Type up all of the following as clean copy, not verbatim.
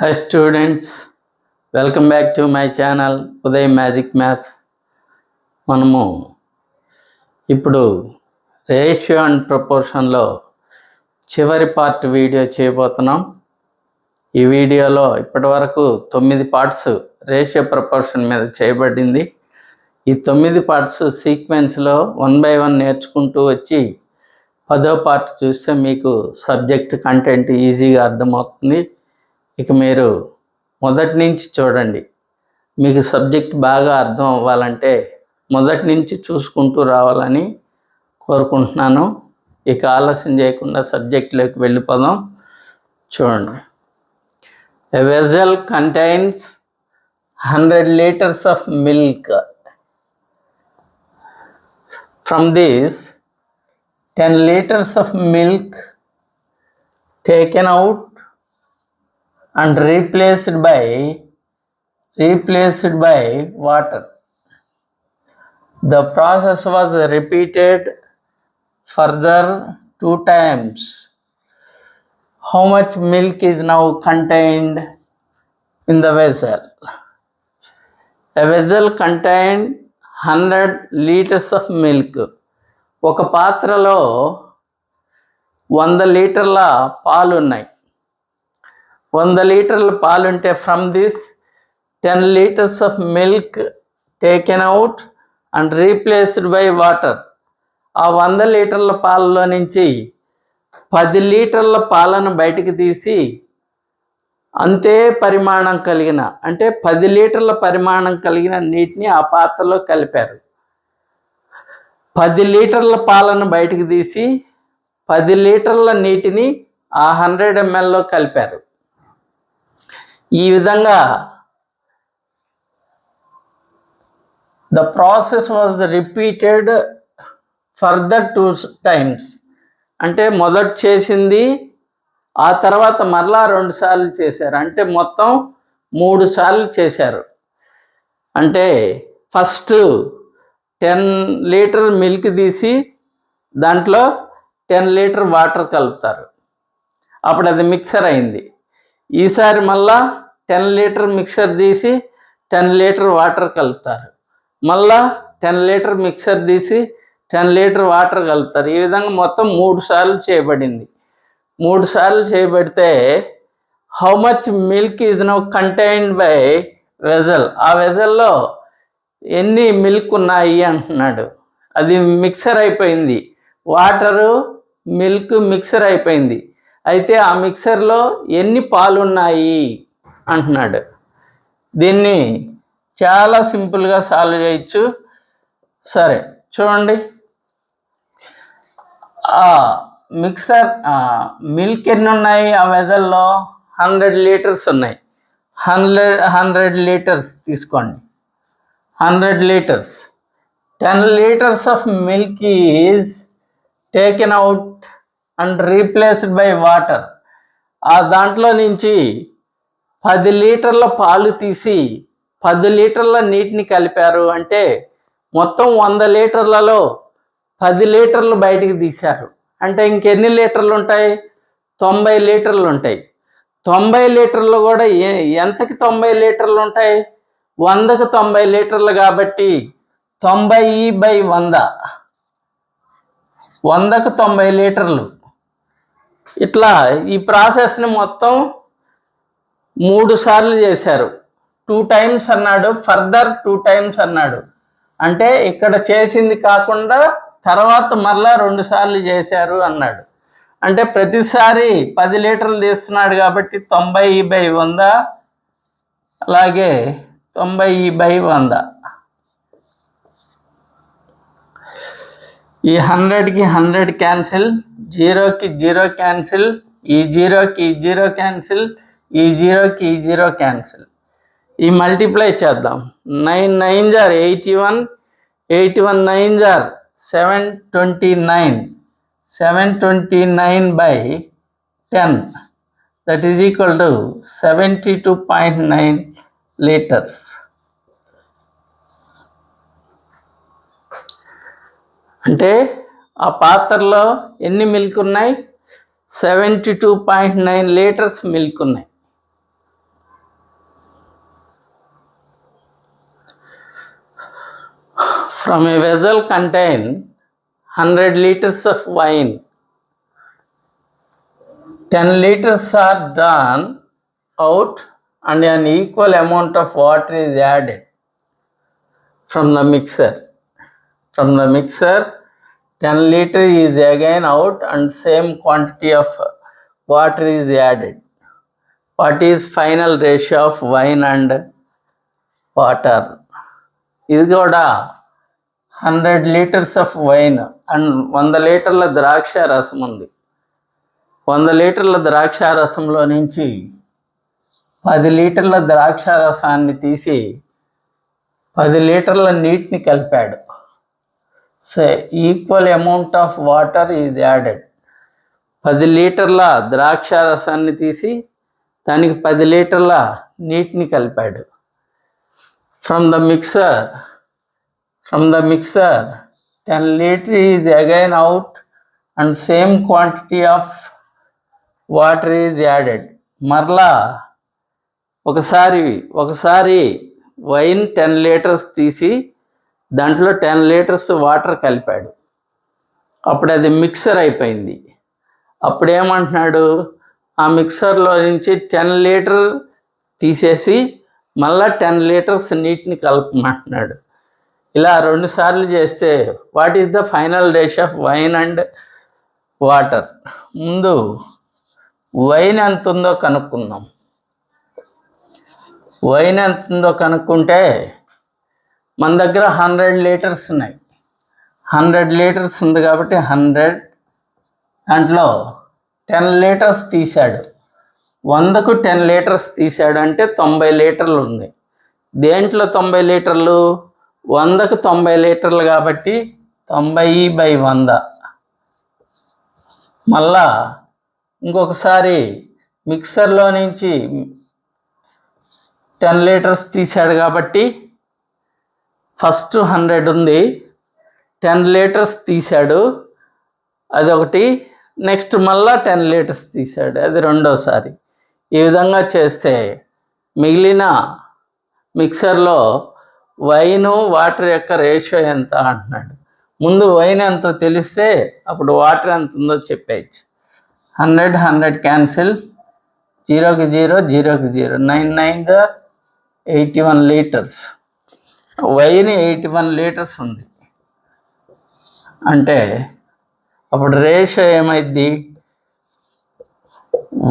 Hi students, welcome back to my channel Uday Magic Maths. మనము ఇప్పుడు ratio and ప్రపోర్షన్లో చివరి part video చేయబోతున్నాం. ఈ వీడియోలో ఇప్పటివరకు 9 పార్ట్స్ రేషియో ప్రపోర్షన్ మీద చేయబడింది. ఈ 9 పార్ట్స్ సీక్వెన్స్లో 1 by 1 నేర్చుకుంటూ వచ్చి 10వ పార్ట్ చూస్తే మీకు సబ్జెక్ట్ కంటెంట్ ఈజీగా అర్థమవుతుంది. ఇక మీరు మొదటి నుంచి చూడండి. మీకు సబ్జెక్ట్ బాగా అర్థం అవ్వాలంటే మొదటి నుంచి చూసుకుంటూ రావాలని కోరుకుంటున్నాను. ఇక ఆలస్యం చేయకుండా సబ్జెక్ట్లోకి వెళ్ళిపోదాం. చూడండి. A vessel contains 100 liters of milk. From this, 10 liters of milk taken out and replaced by water. The process was repeated further 2 times. How much milk is now contained in the vessel? A vessel contained 100 liters of milk. ఒక పాత్రలో 100 లీటర్ల పాలు ఉన్నాయి. 100 లీటర్ల పాలు ఉంటే from this 10 liters of milk taken out and replaced by water. ఆ 100 లీటర్ల పాలలో నుంచి 10 లీటర్ల పాలను బయటికి తీసి అంతే పరిమాణం కలిగిన అంటే 10 లీటర్ల పరిమాణం కలిగిన నీటిని ఆ పాత్రలో కలిపారు. 10 లీటర్ల పాలను బయటికి తీసి 10 లీటర్ల నీటిని ఆ 100 mlలో కలిపారు. ఈ విధంగా the process was repeated further 2 times. అంటే మొదట చేసింది ఆ తర్వాత మరలా 2 సార్లు చేశారు. అంటే మొత్తం 3 సార్లు చేశారు. అంటే ఫస్ట్ 10 లీటర్ మిల్క్ తీసి దాంట్లో 10 లీటర్ వాటర్ కలుపుతారు. అప్పుడు అది మిక్సర్ అయింది. ఈసారి మళ్ళా 10 లీటర్ మిక్సర్ తీసి 10 లీటర్ వాటర్ కలుపుతారు. మళ్ళా 10 లీటర్ మిక్సర్ తీసి 10 లీటర్ వాటర్ కలుపుతారు. ఈ విధంగా మొత్తం 3 సార్లు చేయబడింది. 3 సార్లు చేయబడితే how much milk is now contained by vessel. ఆ వెజల్లో ఎన్ని మిల్క్ ఉన్నాయి అంటున్నాడు. అది మిక్సర్ అయిపోయింది. వాటరు మిల్క్ మిక్సర్ అయిపోయింది. అయితే ఆ మిక్సర్లో ఎన్ని పాలు ఉన్నాయి అంటున్నాడు. దీన్ని చాలా సింపుల్గా సాల్వ్ చేయొచ్చు. సరే చూడండి. మిల్క్ ఎన్ని ఉన్నాయి ఆ వెజల్లో? 100 లీటర్స్ ఉన్నాయి. 100 లీటర్స్ తీసుకోండి. 100 litres. 10 liters of milk is taken out and replaced by water. ఆ దాంట్లో నుంచి 10 లీటర్ల పాలు తీసి 10 లీటర్ల నీటిని కలిపారు. అంటే మొత్తం 100 లీటర్లలో 10 లీటర్లు బయటికి తీశారు. అంటే ఇంకెన్ని లీటర్లు ఉంటాయి? 90 లీటర్లు ఉంటాయి. 90 లీటర్లు కూడా ఎంతకి 90 లీటర్లు ఉంటాయి? 100కి 90 లీటర్లు కాబట్టి 90/100. 100కి 90 లీటర్లు. ఇట్లా ఈ ప్రాసెస్ని మొత్తం 3 సార్లు చేశారు. 2 times అన్నాడు, ఫర్దర్ 2 times అన్నాడు. అంటే ఇక్కడ చేసింది కాకుండా తర్వాత మరలా 2 సార్లు చేశారు అన్నాడు. అంటే ప్రతిసారి 10 లీటర్లు తీస్తున్నాడు కాబట్టి 90/100, అలాగే 90/100. ఈ 100కి 100 క్యాన్సిల్, 0కి 0 క్యాన్సిల్, ఈ 0కి 0 క్యాన్సిల్, ఈ 0కి 0 క్యాన్సిల్. ఈ మల్టిప్లై చేద్దాం. 9 9s are 81, 81 9s are 729, 729/10, that is equal to 72.9 liters. అంటే ఆ పాత్రలో ఎన్ని మిల్క్ ఉన్నాయి? 72.9 లీటర్స్ మిల్క్ ఉన్నాయి. From a vessel contain 100 liters of wine. 10 liters are drawn out and an equal amount of water is added from the mixer. From the mixer, 10 liter is again out and same quantity of water is added. What is final ratio of wine and water? ఇది కూడా 100 litres of wine and 100 లీటర్ల ద్రాక్ష రసం ఉంది. 100 లీటర్ల ద్రాక్ష రసంలో నుంచి 10 లీటర్ల ద్రాక్ష రసాన్ని తీసి 10 లీటర్ల నీటిని కలిపాడు. So equal amount of water is added. 10 లీటర్ల ద్రాక్ష రసాన్ని తీసి దానికి 10 లీటర్ల నీటిని కలిపాడు. From the mixer 10 liter is again out and same quantity of water is added. మరలా ఒకసారి వైన్ 10 లీటర్స్ తీసి దాంట్లో 10 లీటర్స్ వాటర్ కలిపాడు. అప్పుడు అది మిక్సర్ అయిపోయింది. అప్పుడు ఏమంటున్నాడు, ఆ మిక్సర్లో నుంచి 10 లీటర్ తీసేసి మళ్ళా 10 లీటర్స్ నీటిని కలపమంటున్నాడు. ఇలా 2 సార్లు చేస్తే what is the final ratio of wine and water? ముందు వైన్ ఎంత ఉందో కనుక్కుందాం. వైన్ ఎంత ఉందో కనుక్కుంటే మన దగ్గర 100 లీటర్స్ ఉన్నాయి. 100 లీటర్స్ ఉంది కాబట్టి 100 దాంట్లో 10 లీటర్స్ తీశాడు. 100కు 10 లీటర్స్ తీశాడు అంటే 90 లీటర్లు ఉంది. దేంట్లో 90 లీటర్లు? 100కు 90 లీటర్లు కాబట్టి 90/100. మళ్ళా ఇంకొకసారి మిక్సర్లో నుంచి 10 లీటర్స్ తీశాడు కాబట్టి ఫస్ట్ 100 ఉంది, 10 లీటర్స్ తీశాడు అదొకటి, నెక్స్ట్ మళ్ళా 10 లీటర్స్ తీశాడు అది రెండోసారి. ఈ విధంగా చేస్తే మిగిలిన మిక్సర్లో వైను వాటర్ యొక్క రేషియో ఎంత అంటున్నాడు. ముందు వైన్ ఎంతో తెలిస్తే అప్పుడు వాటర్ ఎంత ఉందో చెప్పేయచ్చు. 100 క్యాన్సిల్, 0కి 0, 0కి 0, 9 9 81 లీటర్స్. వైన్ 81 లీటర్స్ ఉంది అంటే అప్పుడు రేషియో ఏమైంది?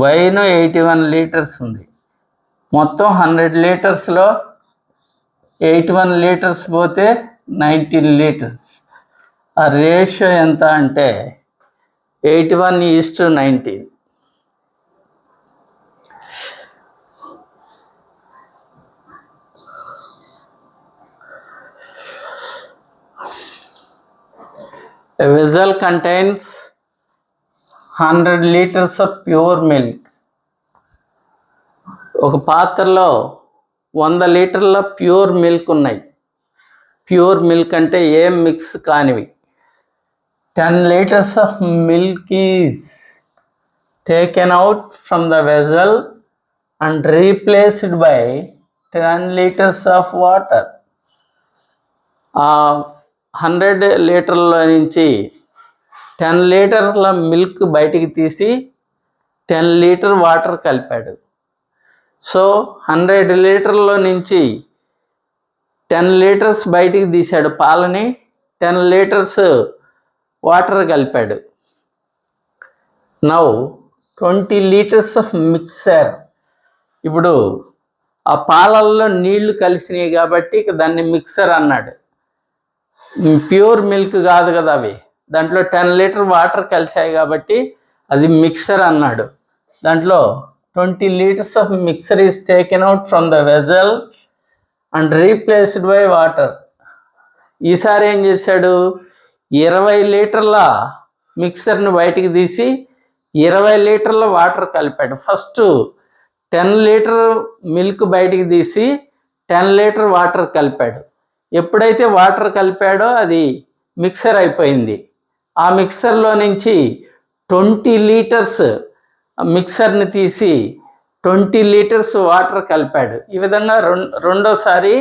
వైన్ 81 లీటర్స్ ఉంది. మొత్తం 100 లీటర్స్లో 81 లీటర్స్ పోతే 19 లీటర్స్. ఆ రేషియో ఎంత అంటే 81:19. A vessel contains 100 liters of pure milk. ఒక పాత్రలో 100 లీటర్ల ప్యూర్ మిల్క్ ఉన్నాయి. ప్యూర్ మిల్క్ అంటే ఏం మిక్స్ కానివి. 10 liters of milk is taken out from the vessel and replaced by 10 liters of water. 100 లీటర్ల నుంచి 10 లీటర్ల మిల్క్ బయటికి తీసి 10 లీటర్ వాటర్ కలిపాడు. సో 100 లీటర్ల నుంచి 10 లీటర్స్ బయటికి తీశాడు పాలని, 10 లీటర్స్ వాటర్ కలిపాడు. Now 20 litres of mixture. ఇప్పుడు ఆ పాలల్లో నీళ్లు కలిసినాయి కాబట్టి ఇక దాన్ని మిక్సర్ అన్నాడు. ప్యూర్ మిల్క్ కాదు కదా అవి, దాంట్లో 10 లీటర్ వాటర్ కలిసాయి కాబట్టి అది మిక్సర్ అన్నాడు. దాంట్లో 20 liters of mixture is taken out from the vessel and replaced by water. ఈసారి ఏం చేశాడు, 20 లీటర్ల మిక్సర్ని బయటికి తీసి 20 లీటర్ల వాటర్ కలిపాడు. ఫస్ట్ 10 లీటర్ మిల్క్ బయటికి తీసి 10 లీటర్ వాటర్ కలిపాడు. ఎప్పుడైతే వాటర్ కలిపాడో అది మిక్సర్ అయిపోయింది. ఆ మిక్సర్లో నుంచి 20 లీటర్స్ మిక్సర్ని తీసి 20 లీటర్స్ వాటర్ కలిపాడు. ఈ విధంగా రెండోసారి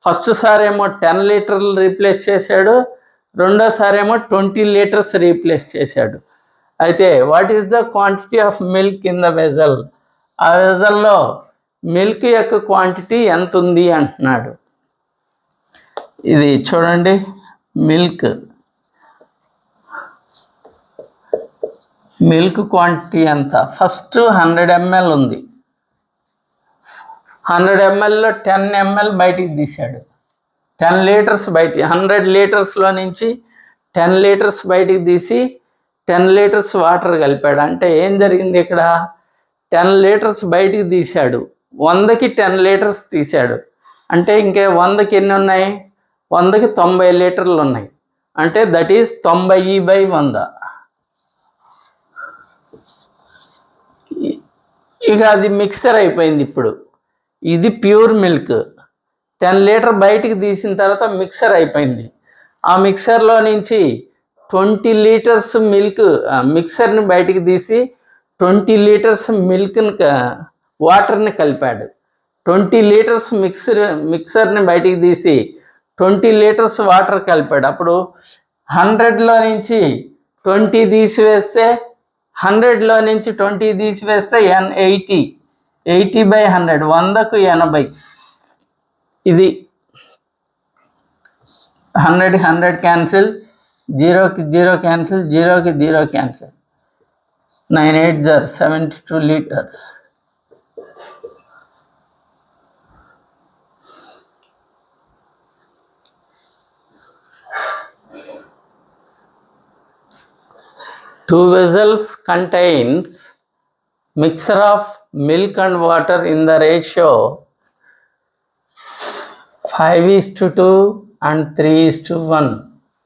ఫస్ట్ సారి ఏమో 10 లీటర్లు రీప్లేస్ చేశాడు, రెండోసారి ఏమో 20 లీటర్స్ రీప్లేస్ చేశాడు. అయితే what is the quantity of milk in the vessel? ఆ వెజల్లో మిల్క్ యొక్క క్వాంటిటీ ఎంత ఉంది అంటున్నాడు. ఇది చూడండి, మిల్క్ క్వాంటిటీ ఎంత? ఫస్ట్ 100 ml ఉంది. 100 mlలో 10 ml బయటికి తీశాడు. 10 లీటర్స్ బయట, 100 లీటర్స్లో నుంచి 10 లీటర్స్ బయటికి తీసి 10 లీటర్స్ వాటర్ కలిపాడు. అంటే ఏం జరిగింది ఇక్కడ? 10 లీటర్స్ బయటికి తీశాడు, 100కి 10 లీటర్స్ తీశాడు. అంటే ఇంకే 100కి ఎన్ని ఉన్నాయి? 100కి 90 లీటర్లు ఉన్నాయి. అంటే దట్ ఈస్ 90/100. ఇక అది మిక్సర్ అయిపోయింది. ఇప్పుడు ఇది ప్యూర్ మిల్క్. 10 లీటర్ బయటికి తీసిన తర్వాత మిక్సర్ అయిపోయింది. ఆ మిక్సర్లో నుంచి 20 లీటర్స్ మిక్సర్ని బయటికి తీసి 20 లీటర్స్ వాటర్ని కలిపాడు. 20 లీటర్స్ మిక్సర్ని బయటికి తీసి 20 లీటర్స్ వాటర్ కలిపాడు. అప్పుడు 100లో నుంచి 20 తీసివేస్తే 100లో నుంచి 20 తీసివేస్తే 80/100, 100కు 80. ఇది 100కి 100 క్యాన్సిల్, 0కి 0 క్యాన్సిల్, 0కి 0 cancel. 9 8 are 72 liters. Two vessels contains mixture of milk and water in the ratio 5:2 and 3:1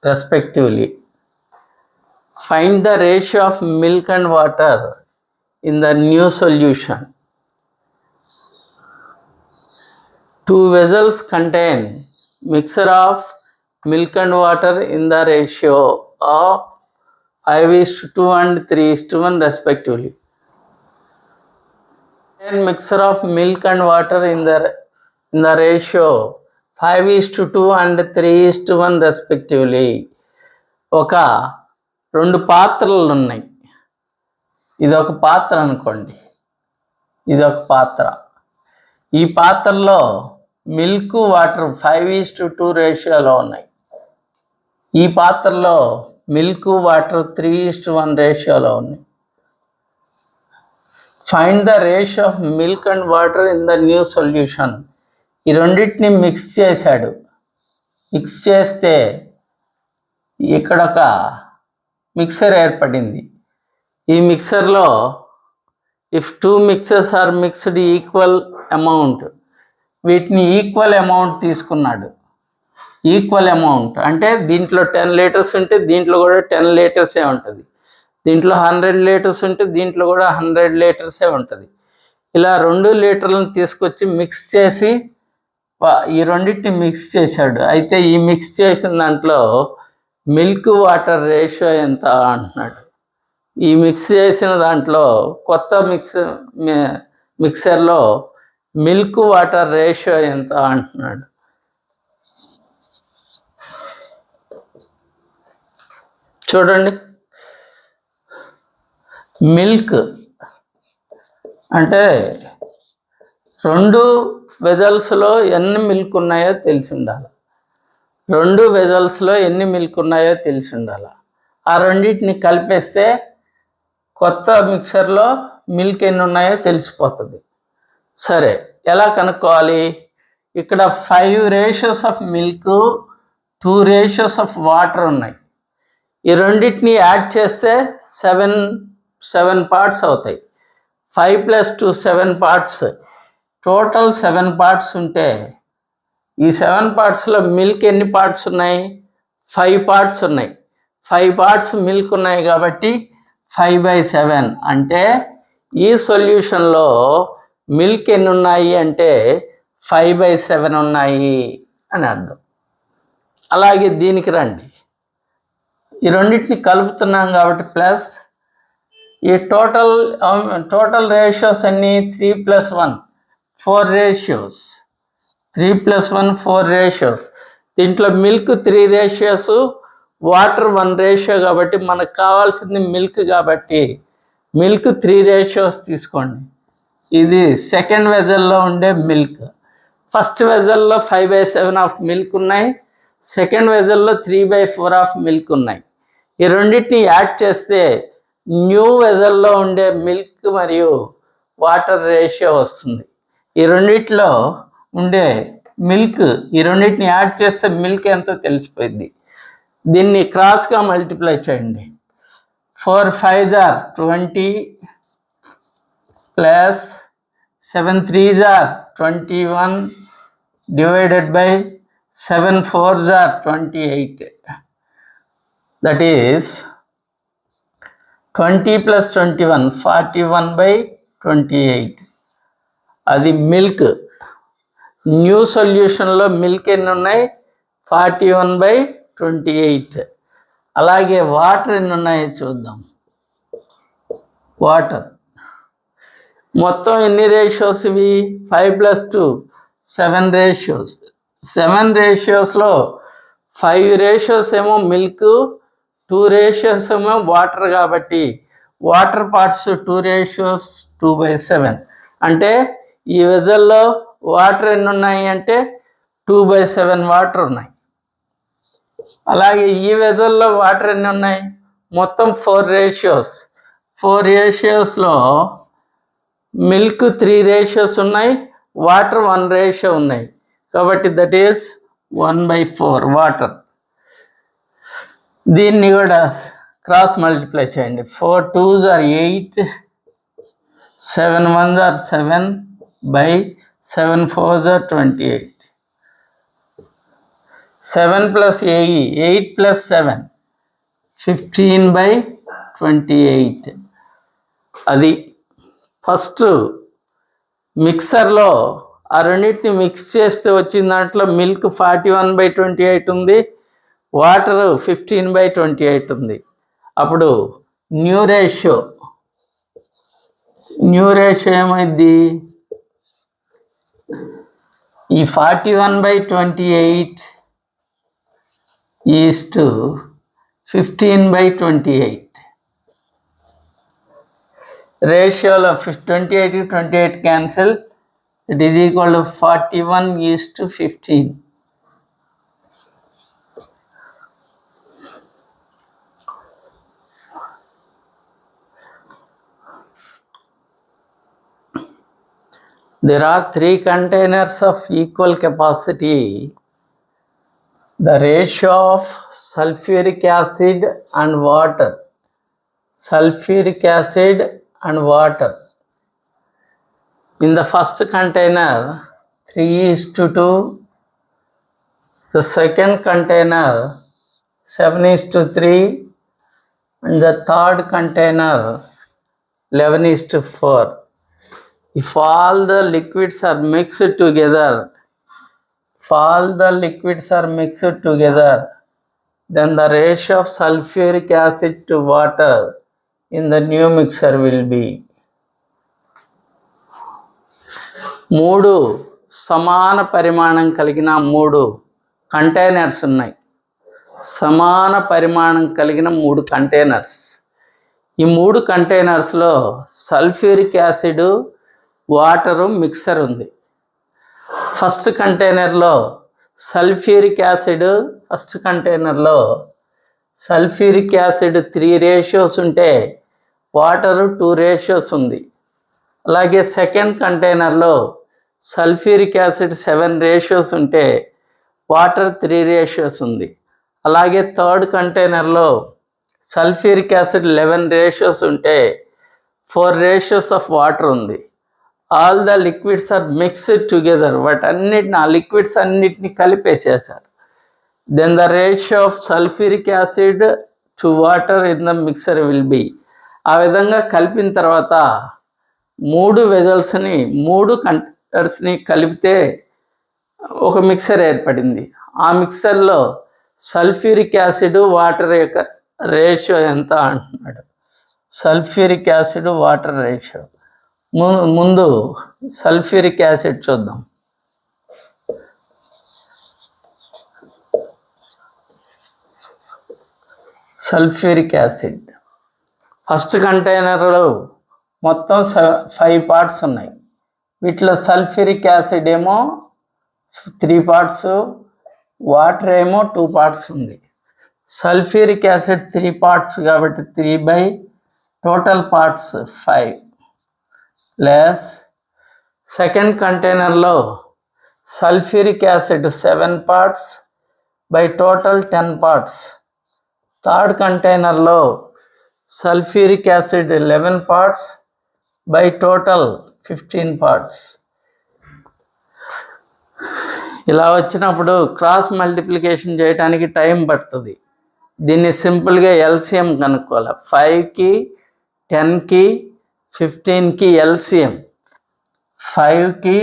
respectively. Find the ratio of milk and water in the new solution. Two vessels contain mixture of milk and water in the ratio of 5:2 and 3:1 respectively. Mixture of milk and water in the ratio 5:2 and 3:1 respectively. ఒక 2 పాత్రలు ఉన్నాయి. ఇది ఒక పాత్ర అనుకోండి, ఇది ఒక పాత్ర. ఈ పాత్రలో మిల్క్ వాటర్ 5:2 రేషియోలో ఉన్నాయి. ఈ పాత్రలో మిల్క్ వాటర్ 3:1 రేషియోలో ఉన్నాయి. Find the ratio of milk and water in the new solution. ఈ రెండింటిని మిక్స్ చేశాడు. మిక్స్ చేస్తే ఇక్కడ ఒక మిక్సర్ ఏర్పడింది. ఈ మిక్సర్లో if 2 mixtures are mixed equal amount, వీటిని ఈక్వల్ అమౌంట్ తీసుకున్నాడు. ఈక్వల్ అమౌంట్ అంటే దీంట్లో 10 లీటర్స్ ఉంటే దీంట్లో కూడా 10 లీటర్సే ఉంటుంది. దీంట్లో 100 లీటర్స్ ఉంటే దీంట్లో కూడా 100 లీటర్సే ఉంటుంది. ఇలా 2 లీటర్లను తీసుకొచ్చి మిక్స్ చేసి ఈ రెండింటిని మిక్స్ చేశాడు. అయితే ఈ మిక్స్ చేసిన దాంట్లో మిల్క్ వాటర్ రేషియో ఎంత అంటున్నాడు. ఈ మిక్స్ చేసిన దాంట్లో కొత్త మిక్సర్లో మిల్క్ వాటర్ రేషియో ఎంత అంటున్నాడు. చూడండి, మిల్క్ అంటే 2 వెజల్స్లో ఎన్ని మిల్క్ ఉన్నాయో తెలిసి ఉండాలి. 2 వెజల్స్లో ఎన్ని మిల్క్ ఉన్నాయో తెలిసి ఉండాలి. ఆ రెండింటిని కలిపేస్తే కొత్త మిక్సర్లో మిల్క్ ఎన్ని ఉన్నాయో తెలిసిపోతుంది. సరే, ఎలా కనుక్కోవాలి? ఇక్కడ 5 ratios of milk, 2 ratios of water ఉన్నాయి. ఈ రెండింటిని యాడ్ చేస్తే 7 పార్ట్స్ అవుతాయి. 5 + 2 7 పార్ట్స్, టోటల్ 7 పార్ట్స్ ఉంటే ఈ 7 పార్ట్స్లో మిల్క్ ఎన్ని పార్ట్స్ ఉన్నాయి? 5 పార్ట్స్ ఉన్నాయి. 5 పార్ట్స్ మిల్క్ ఉన్నాయి కాబట్టి 5/7. అంటే ఈ సొల్యూషన్లో మిల్క్ ఎన్ని ఉన్నాయి అంటే 5/7 ఉన్నాయి అని అర్థం. అలాగే దీనికి రండి. ఈ రెండింటిని కలుపుతున్నాం కాబట్టి ప్లస్ ఈ టోటల్ రేషియోస్ అన్నీ 3 + 1 4 రేషియోస్. 3 + 1 4 రేషియోస్. దీంట్లో మిల్క్ 3 రేషియోస్, వాటర్ 1 రేషియో. కాబట్టి మనకు కావాల్సింది మిల్క్, కాబట్టి మిల్క్ 3 రేషియోస్ తీసుకోండి. ఇది సెకండ్ వెజల్లో ఉండే మిల్క్. ఫస్ట్ వెజల్లో 5/7 ఆఫ్ మిల్క్ ఉన్నాయి, సెకండ్ వెజల్లో 3/4 ఆఫ్ మిల్క్ ఉన్నాయి. ఈ రెండింటిని యాడ్ చేస్తే న్యూ వెజల్లో ఉండే మిల్క్ మరియు వాటర్ రేషియో వస్తుంది. ఈ రెండిట్లో ఉండే మిల్క్, ఈ రెండింటిని యాడ్ చేస్తే మిల్క్ ఎంతో తెలిసిపోయింది. దీన్ని క్రాస్గా మల్టిప్లై చేయండి. 4 5s are 20 plus 7 3s are 21 divided by 7 4s are 28. That is 20 + 21 41/28. అది మిల్క్. న్యూ సొల్యూషన్లో మిల్క్ ఎన్ని ఉన్నాయి? 41/28. అలాగే వాటర్ ఎన్ని ఉన్నాయో చూద్దాం. వాటర్ మొత్తం ఎన్ని రేషియోస్ ఇవి? 5 + 2 7 రేషియోస్. 7 రేషియోస్లో 5 రేషియోస్ ఏమో మిల్క్, 2 రేషియోస్ ఏమో వాటర్. కాబట్టి వాటర్ పార్ట్స్ 2 రేషియోస్ 2/7. అంటే ఈ వెజల్లో వాటర్ ఎన్ని ఉన్నాయి అంటే 2/7 వాటర్ ఉన్నాయి. అలాగే ఈ వెజల్లో వాటర్ ఎన్ని ఉన్నాయి? మొత్తం 4 రేషియోస్. 4 రేషియోస్లో మిల్క్ 3 రేషియోస్ ఉన్నాయి, వాటర్ 1 రేషియో ఉన్నాయి. కాబట్టి దట్ ఈస్ 1/4 వాటర్. దీన్ని కూడా క్రాస్ మల్టిప్లై చేయండి. 4 2s are 8, 7 1s are 7 by 7 4s are 28. 7 + 8 + 7 15/28. అది ఫస్ట్ మిక్సర్లో ఆ రెండింటిని మిక్స్ చేస్తే వచ్చిన దాంట్లో మిల్క్ 41/28 ఉంది, వాటర్ 15/28 ఉంది. అప్పుడు న్యూ రేషియో ఏమైంది? ఈ 41/28 ఈజ్ టు 15/28. రేషియోలో 28 cancel. It is equal to 41:15. There are 3 containers of equal capacity. The ratio of sulfuric acid and water. In the first container 3:2. The second container 7:3. And the third container 11:4. If all the liquids are mixed together, then the ratio of sulfuric acid to water in the new mixer will be. 3 సమాన పరిమాణం కలిగిన 3 containers ఉన్నాయి. సమాన పరిమాణం కలిగిన 3 containers. ఈ 3 కంటైనర్స్లో sulphuric acid, water, mixer ఉంది. First కంటైనర్లో సల్ఫ్యూరిక్ యాసిడ్ 3 రేషియోస్ ఉంటే వాటరు 2 రేషియోస్ ఉంది. అలాగే సెకండ్ కంటైనర్లో సల్ఫ్యూరిక్ యాసిడ్ 7 రేషియోస్ ఉంటే వాటర్ 3 రేషియోస్ ఉంది. అలాగే థర్డ్ కంటైనర్లో సల్ఫ్యూరిక్ యాసిడ్ 11 రేషియోస్ ఉంటే 4 రేషియోస్ ఆఫ్ వాటర్ ఉంది. All the liquids are mixed together. ఆ లిక్విడ్స్ అన్నిటిని కలిపేసేసారు. Then the ratio of sulphuric acid to water in the mixture will be. ఆ విధంగా కలిపిన తర్వాత 3 వెజల్స్ని 3 కంటైనర్స్ని కలిపితే ఒక మిక్సర్ ఏర్పడింది. ఆ మిక్సర్లో సల్ఫ్యూరిక్ యాసిడ్, వాటర్ యొక్క రేషియో ఎంత అంటున్నాడు. Sulphuric acid, water ratio. ముందు సల్ఫ్యూరిక్ యాసిడ్ చూద్దాం. Sulphuric acid. ఫస్ట్ కంటైనర్లో మొత్తం 5 పార్ట్స్ ఉన్నాయి. వీటిలో సల్ఫ్యూరిక్ యాసిడ్ ఏమో 3 పార్ట్స్, వాటర్ ఏమో 2 పార్ట్స్ ఉంది. సల్ఫ్యూరిక్ యాసిడ్ 3 పార్ట్స్ కాబట్టి 3 by total parts 5 plus second కంటైనర్లో sulphuric acid 7 parts by total 10 parts. Third కంటైనర్లో sulphuric acid 11 parts by total 15 parts. ఇలా వచ్చినప్పుడు క్రాస్ మల్టిప్లికేషన్ చేయడానికి టైం పడుతుంది. దీన్ని సింపుల్గా ఎల్సిఎం కనుక్కోవాలి. 5కి 10కి 15కి ఎల్సిఎం. 5కి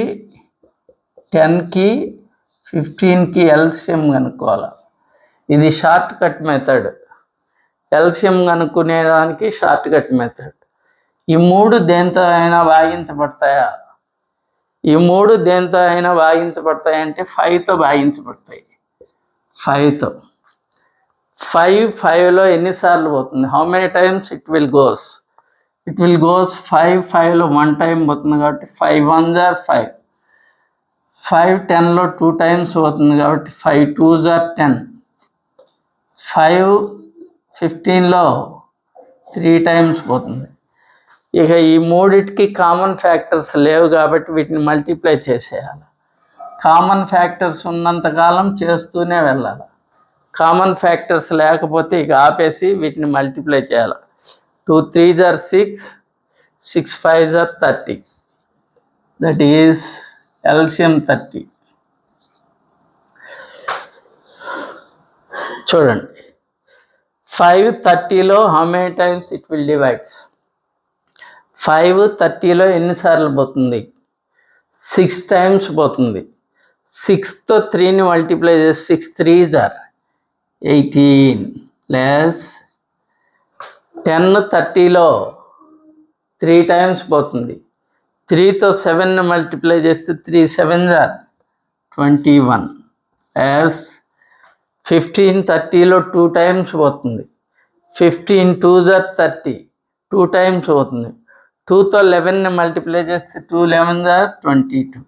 10కి 15కి ఎల్సిఎం కనుక్కోవాలి. ఇది షార్ట్ కట్ మెథడ్. ఎల్సిఎం కనుక్కునేదానికి షార్ట్ కట్ మెథడ్. ఈ 3 దేంతో అయినా భాగించబడతాయా? ఈ 3 దేంతో అయినా భాగించబడతాయంటే 5తో భాగించబడతాయి. 5తో 5లో ఎన్నిసార్లు పోతుంది? How many times it will goes? It will goes 5లో 1 టైం పోతుంది కాబట్టి 5 1s are 5. 5 10లో 2 టైమ్స్ పోతుంది కాబట్టి 5 2s are 10. 5 15లో 3 టైమ్స్ పోతుంది. ఇక ఈ మూడిటికి కామన్ ఫ్యాక్టర్స్ లేవు కాబట్టి వీటిని మల్టిప్లై చేసేయాలి. కామన్ ఫ్యాక్టర్స్ ఉన్నంతకాలం చేస్తూనే వెళ్ళాలి. కామన్ ఫ్యాక్టర్స్ లేకపోతే ఇక ఆపేసి వీటిని మల్టిప్లై చేయాలి. 2 3s are 6, 6 5s are 30. That is LCM 30. చూడండి, 5 30లో how many times it will divides? 5 30లో ఎన్నిసార్లు పోతుంది? 6 టైమ్స్ పోతుంది. 6తో 3ని మల్టిప్లై చేసి 6 3s are 18 ప్లస్ 10 30లో 3 టైమ్స్ పోతుంది. 3తో 7ని మల్టిప్లై చేస్తే 3 7s are 21 ప్లస్ 15 30లో 2 టైమ్స్ పోతుంది. 15 2s are 30, 2 టైమ్స్ పోతుంది. 2తో 11ని మల్టిప్లై చేస్తే 2 11s are 22.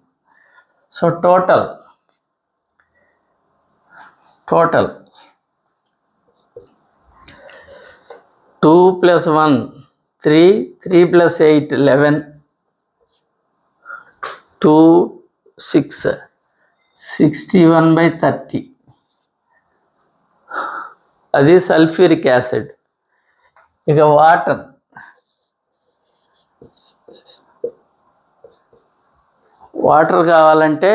So total 2 + 1 3, 3 + 8 11, 2 6 61/30. అది సల్ఫ్యూరిక్ యాసిడ్. ఇక వాటర్ కావాలంటే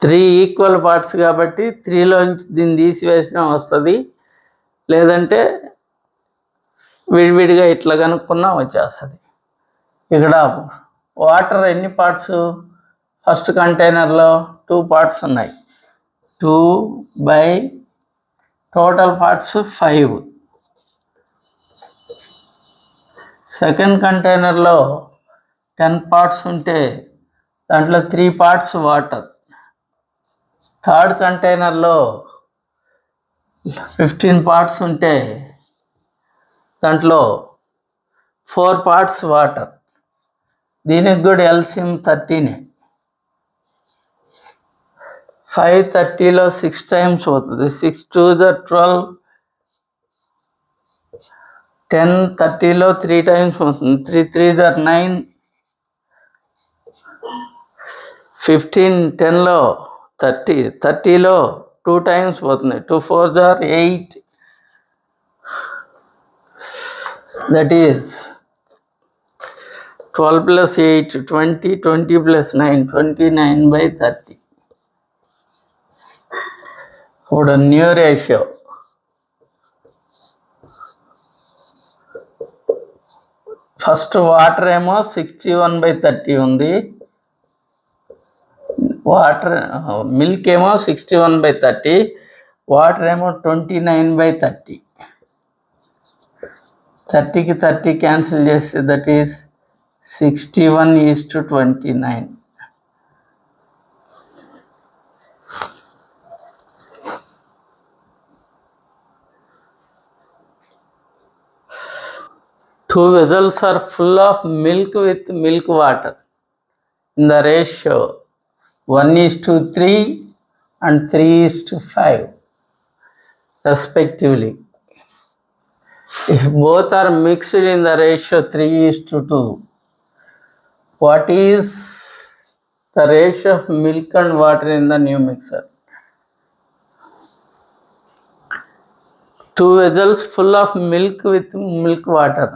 3 ఈక్వల్ పార్ట్స్ కాబట్టి 3లోంచి దీన్ని తీసివేసినా వస్తుంది, లేదంటే విడివిడిగా ఇట్లా కనుక్కున్నా వచ్చేస్తుంది. ఇక్కడ వాటర్ ఎన్ని పార్ట్స్? ఫస్ట్ కంటైనర్లో 2 పార్ట్స్ ఉన్నాయి. 2 బై టోటల్ పార్ట్స్ 5. సెకండ్ కంటైనర్లో 10 పార్ట్స్ ఉంటే దాంట్లో 3 పార్ట్స్ వాటర్. థర్డ్ కంటైనర్లో 15 పార్ట్స్ ఉంటే దాంట్లో 4 పార్ట్స్ వాటర్. దీనికి కూడా ఎల్సిఎం 30నే. 5 30లో 6 టైమ్స్ అవుతుంది. 6 2s are 12. 10 30లో 3 టైమ్స్ అవుతుంది. 3 3s are 9. 15 10లో 30, 30లో 2 టైమ్స్ పోతుంది. 2 4s are 8. That is 12 + 8 20, 20 + 9 29/30. ఇప్పుడు న్యూ రేషియో. ఫస్ట్ వాటర్ ఏమో 61/30 ఉంది. మిల్క్ ఏమో 61/30, వాటర్ ఏమో 29/30. 30కి 30 క్యాన్సిల్ చేస్తే that is 61:29. 2 vessels are full of milk with milk water in the ratio 1:3 and 3:5 respectively. If both are mixed in the ratio 3:2, what is the ratio of milk and water in the new mixer? 2 vessels full of milk with milk water.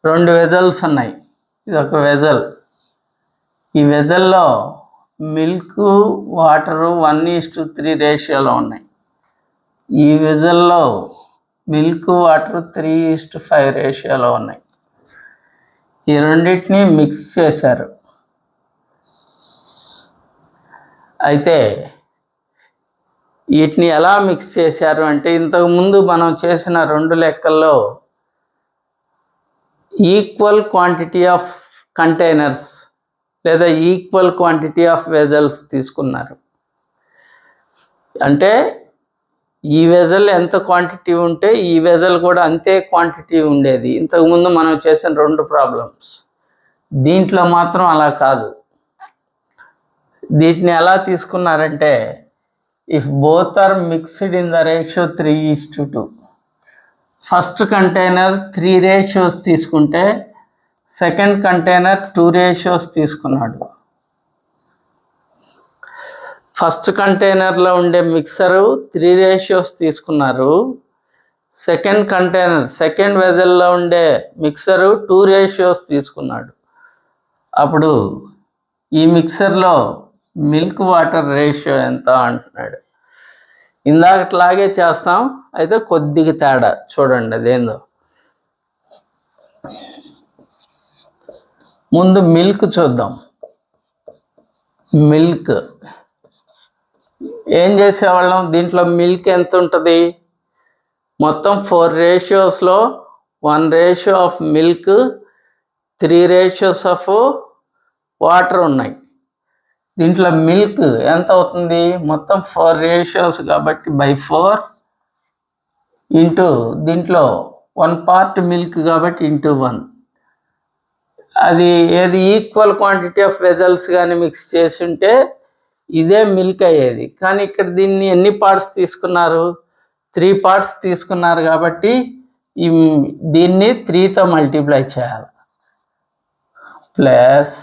2 vessels ఉన్నాయి. ఇది ఒక vessel. ఈ వెజల్లో milk water 1:3 రేషియోలో ఉన్నాయి. ఈ వెజల్లో milk water 3:5 రేషియోలో ఉన్నాయి. ఈ రెండింటిని మిక్స్ చేశారు. అయితే వీటిని ఎలా మిక్స్ చేశారు అంటే, ఇంతకుముందు మనం చేసిన 2 లెక్కల్లో ఈక్వల్ క్వాంటిటీ ఆఫ్ కంటైనర్స్ లేదా ఈక్వల్ క్వాంటిటీ ఆఫ్ వెజల్స్ తీసుకున్నారు. అంటే ఈ వెజల్ ఎంత క్వాంటిటీ ఉంటే ఈ వెజల్ కూడా అంతే క్వాంటిటీ ఉండేది. ఇంతకుముందు మనం చేసిన 2 ప్రాబ్లమ్స్. దీంట్లో మాత్రం అలా కాదు. వీటిని ఎలా తీసుకున్నారంటే, if both are mixed in the ratio 3:2, first container 3 ratios తీసుకుంటే సెకండ్ కంటైనర్ 2 రేషియోస్ తీసుకున్నాడు. ఫస్ట్ కంటైనర్లో ఉండే మిక్సరు 3 రేషియోస్ తీసుకున్నారు. సెకండ్ కంటైనర్ సెకండ్ వెజల్లో ఉండే మిక్సరు 2 రేషియోస్ తీసుకున్నాడు. అప్పుడు ఈ మిక్సర్లో మిల్క్ వాటర్ రేషియో ఎంత అంటున్నాడు. ఇందాకట్లాగే చేస్తాం, అయితే కొద్దిగా తేడా చూడండి. అదేందో, ముందు మిల్క్ చూద్దాం. మిల్క్ ఏం చేసేవాళ్ళం, దీంట్లో మిల్క్ ఎంత ఉంటుంది, మొత్తం 4 రేషియోస్లో 1 ratio of milk, 3 ratios of water ఉన్నాయి. దీంట్లో మిల్క్ ఎంత అవుతుంది, మొత్తం 4 రేషియోస్ కాబట్టి /4 ఇంటూ దీంట్లో 1 పార్ట్ మిల్క్ కాబట్టి ఇంటూ 1. అది ఏది ఈక్వల్ క్వాంటిటీ ఆఫ్ వెజల్స్ కానీ మిక్స్ చేసి ఉంటే ఇదే మిల్క్ అయ్యేది. కానీ ఇక్కడ దీన్ని ఎన్ని పార్ట్స్ తీసుకున్నారు, 3 పార్ట్స్ తీసుకున్నారు కాబట్టి దీన్ని 3తో మల్టిప్లై చేయాలి. ప్లస్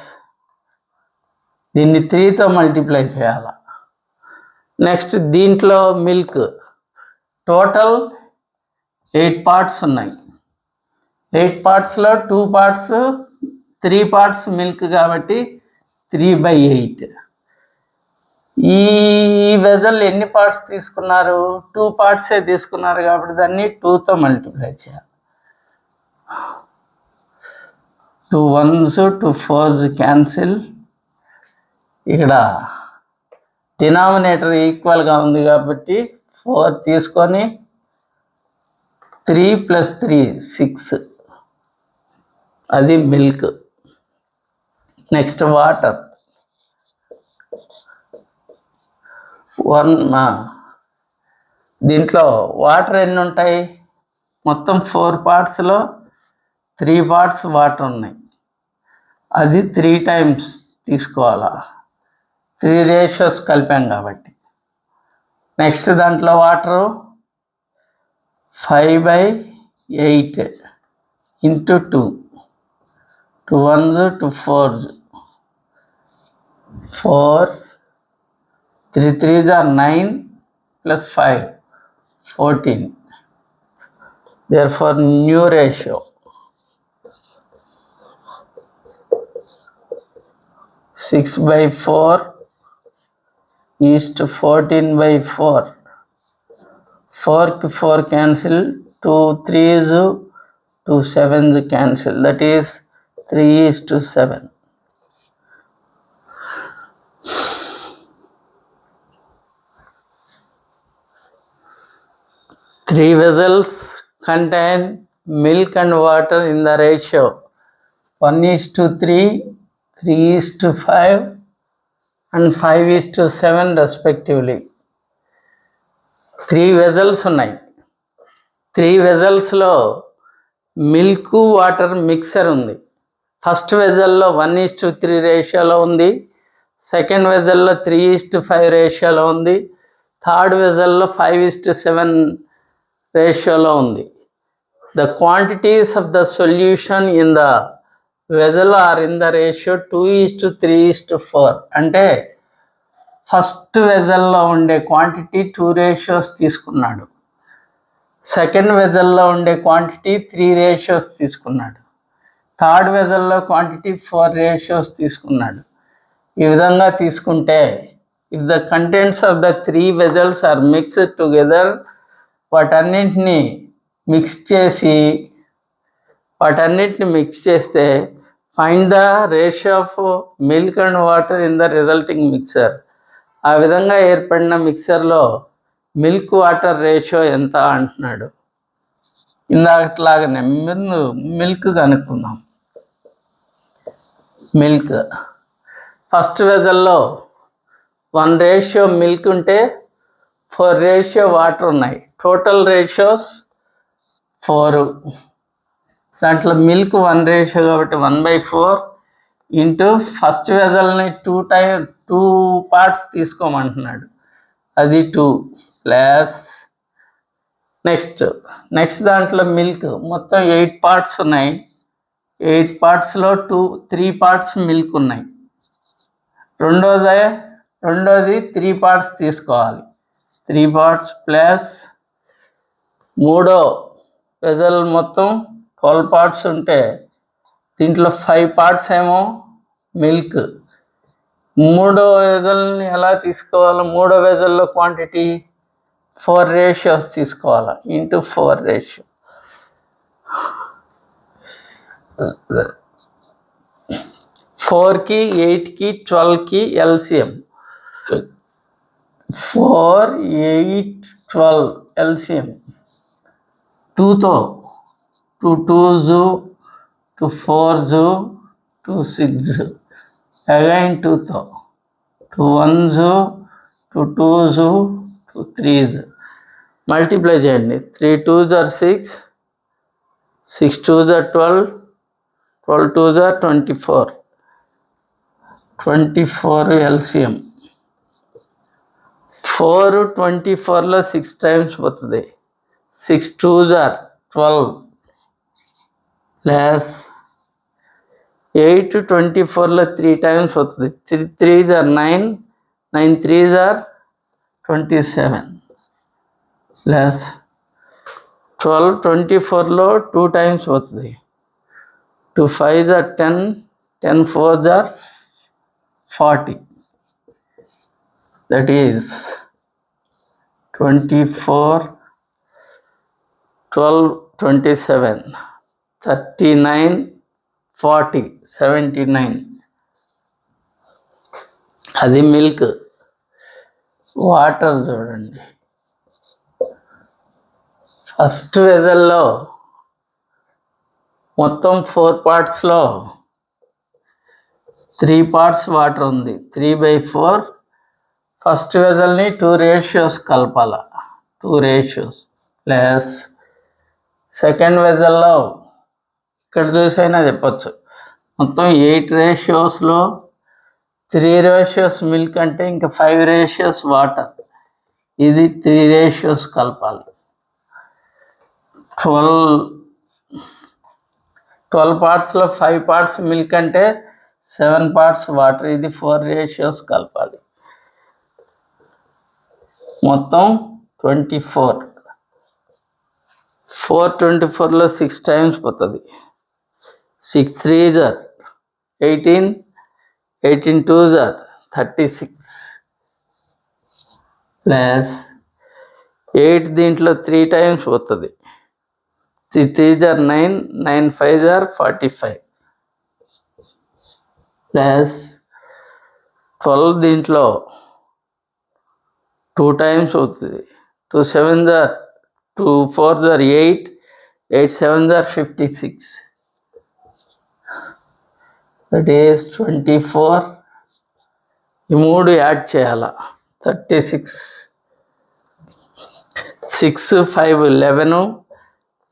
దీన్ని 3తో మల్టిప్లై చేయాలి. నెక్స్ట్ దీంట్లో మిల్క్ టోటల్ 8 పార్ట్స్ ఉన్నాయి. 8 పార్ట్స్లో 2 పార్ట్స్ 3 పార్ట్స్ మిల్క్ కాబట్టి 3/8. ఈ వెజల్ ఎన్ని పార్ట్స్ తీసుకున్నారు, 2 పార్ట్సే తీసుకున్నారు కాబట్టి దాన్ని 2తో మల్టిప్లై చేయాలి. 2 1s 2 4s క్యాన్సిల్. ఇక్కడ డినామినేటర్ ఈక్వల్గా ఉంది కాబట్టి 4 తీసుకొని 3 + 3 6, అది మిల్క్. Next water 1. దీంట్లో వాటర్ ఎన్ని ఉంటాయి, మొత్తం 4 పార్ట్స్లో 3 పార్ట్స్ వాటర్ ఉన్నాయి. అది 3 టైమ్స్ తీసుకోవాలా, 3 రేషియోస్ కలిపాం కాబట్టి. నెక్స్ట్ దాంట్లో water 5/8 into 2, 2 1s 2 4s, 4 3 3s are 9 + 5 14. Therefore new ratio 6/4 is to 14/4. 4 కి 4 cancel, 2 3s 2 7s cancel, that is 3:7. 3 vessels contain milk and water in the ratio 1:3, 3:5 and 5:7 respectively. 3 vessels ఉన్నాయి. 3 vesselsలో milk water mixer ఉంది. First వెజల్లో 1:3 రేషియోలో ఉంది, second వెజల్లో 3:5 రేషియోలో ఉంది, third వెజల్లో 5:7 రేషియోలో ఉంది. The quantities of the solution in the vessel are in the ratio 2:3:4. అంటే first వెజల్లో ఉండే క్వాంటిటీ 2 రేషియోస్ తీసుకున్నాడు, సెకండ్ వెజల్లో ఉండే క్వాంటిటీ 3 రేషియోస్ తీసుకున్నాడు, థర్డ్ వెజల్లో క్వాంటిటీ 4 రేషియోస్ తీసుకున్నాడు. ఈ విధంగా తీసుకుంటే if the contents of the 3 vessels are mixed together, వాటన్నింటినీ మిక్స్ చేస్తే find the ratio of milk and water in the resulting mixture. ఆ విధంగా ఏర్పడిన మిక్సర్లో మిల్క్ వాటర్ రేషియో ఎంత అంటున్నాడు. ఇందాకట్లాగానే ముందు మిల్క్ కనుక్కుందాం. మిల్క్ ఫస్ట్ వెజల్లో 1 రేషియో మిల్క్ ఉంటే 4 రేషియో వాటర్ ఉన్నాయి. Total ratios 4. దాంట్లో మిల్క్ 1 రేషియో కాబట్టి 1/4 ఇంటూ ఫస్ట్ వెజల్ని 2 పార్ట్స్ తీసుకోమంటున్నాడు, అది 2 ప్లస్ నెక్స్ట్ దాంట్లో మిల్క్ మొత్తం 8 పార్ట్స్ ఉన్నాయి. 8 పార్ట్స్లో 3 పార్ట్స్ మిల్క్ ఉన్నాయి. రెండోది 3 పార్ట్స్ తీసుకోవాలి. 3 పార్ట్స్ ప్లస్ మూడో వెజల్ మొత్తం 12 పార్ట్స్ ఉంటే దీంట్లో 5 పార్ట్స్ ఏమో మిల్క్. మూడో వెజల్ని ఎలా తీసుకోవాలి? మూడో వెజల్లో క్వాంటిటీ 4 రేషియోస్ తీసుకోవాలి, ఇంటూ 4 రేషియో. 4కి 8కి 12కి ఎల్సిఎం 4, 8, 12 ఎల్సిఎం 2తో 2 2s 2 4s 2 6 అగైన్ 2తో 2 1s 2 2s 2 3s మల్టిప్లై చేయండి. 3 2s are 6, 6 2s are 12, 12 2s are 24, 24 LCM. 4 24లో 6 times పోతుంది. 6 2s are 12 ప్లస్ 8 24లో 3 టైమ్స్ పోతుంది. 3 3s are 9, 9 3s are 27 plus 12 24లో 2 times పోతుంది. 2 5s are 10, 10 4s are 40. That is 24, 12, 27, 39, 40, 79. అది milk. Water చూడండి, first వెజల్లో మొత్తం 4 పార్ట్స్లో 3 parts water ఉంది. 3/4 ఫస్ట్ వెజల్ని 2 రేషియోస్ కలపాల, 2 రేషియోస్ ప్లస్ సెకండ్ వెజల్లో ఇక్కడ చూసైనా చెప్పచ్చు మొత్తం 8 రేషియోస్లో 3 రేషియోస్ మిల్క్ అంటే ఇంకా 5 రేషియోస్ వాటర్, ఇది 3 రేషియోస్ కలపాలి. 12 పార్ట్స్లో 5 పార్ట్స్ మిల్క్ అంటే 7 పార్ట్స్ వాటర్, ఇది 4 రేషియోస్ కలపాలి. మొత్తం 24. 4 24లో 6 టైమ్స్ పోతుంది. 6 3s are 18, 18 2s are 36 plus 8 దీంట్లో 3 టైమ్స్ పోతుంది. 3 3s are 9, 9 5s are 45 plus 12 దీంట్లో 2 టైమ్స్ అవుతుంది. 2 7s are 2 4s are 8, 8 7s are 56. That is 24. ఈ 3 యాడ్ చేయాల, 36. 6 5 11,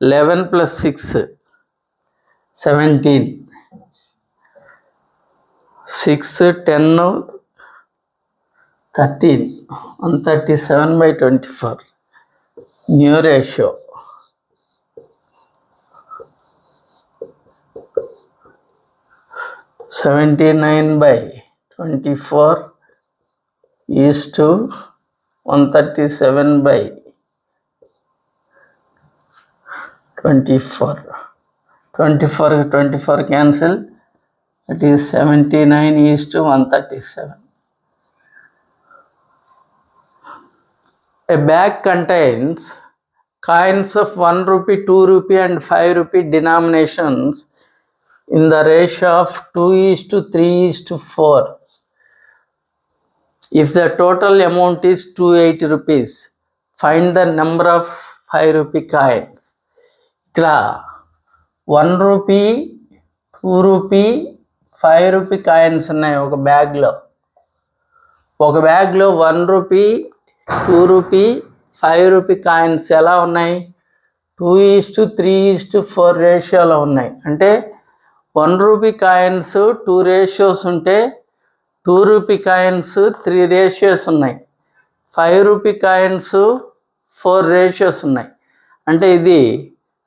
11 + 6 17, 6, 10, 13, 137/24. New ratio. 79/24 is to 137/24. 24 cancel. It is 79 is to 137. A bag contains coins of 1 rupee, 2 rupee and 5 rupee denominations in the ratio of 2:3:4. If the total amount is 280 rupees, find the number of 5 rupee coins. ఇక్కడ 1 rupee, 2 rupee, 5 rupee coins ఉన్నాయి ఒక బ్యాగ్లో. 1 rupee, 2 rupee, 5 rupee coins ఎలా ఉన్నాయి? 2:3:4 రేషియోలో ఉన్నాయి. అంటే 1 rupee coins 2 ratios ఉంటే 2 రూపీ కాయిన్స్ 3 రేషియోస్ ఉన్నాయి. 5 రూపీ కాయిన్స్ 4 రేషియోస్ ఉన్నాయి. అంటే ఇది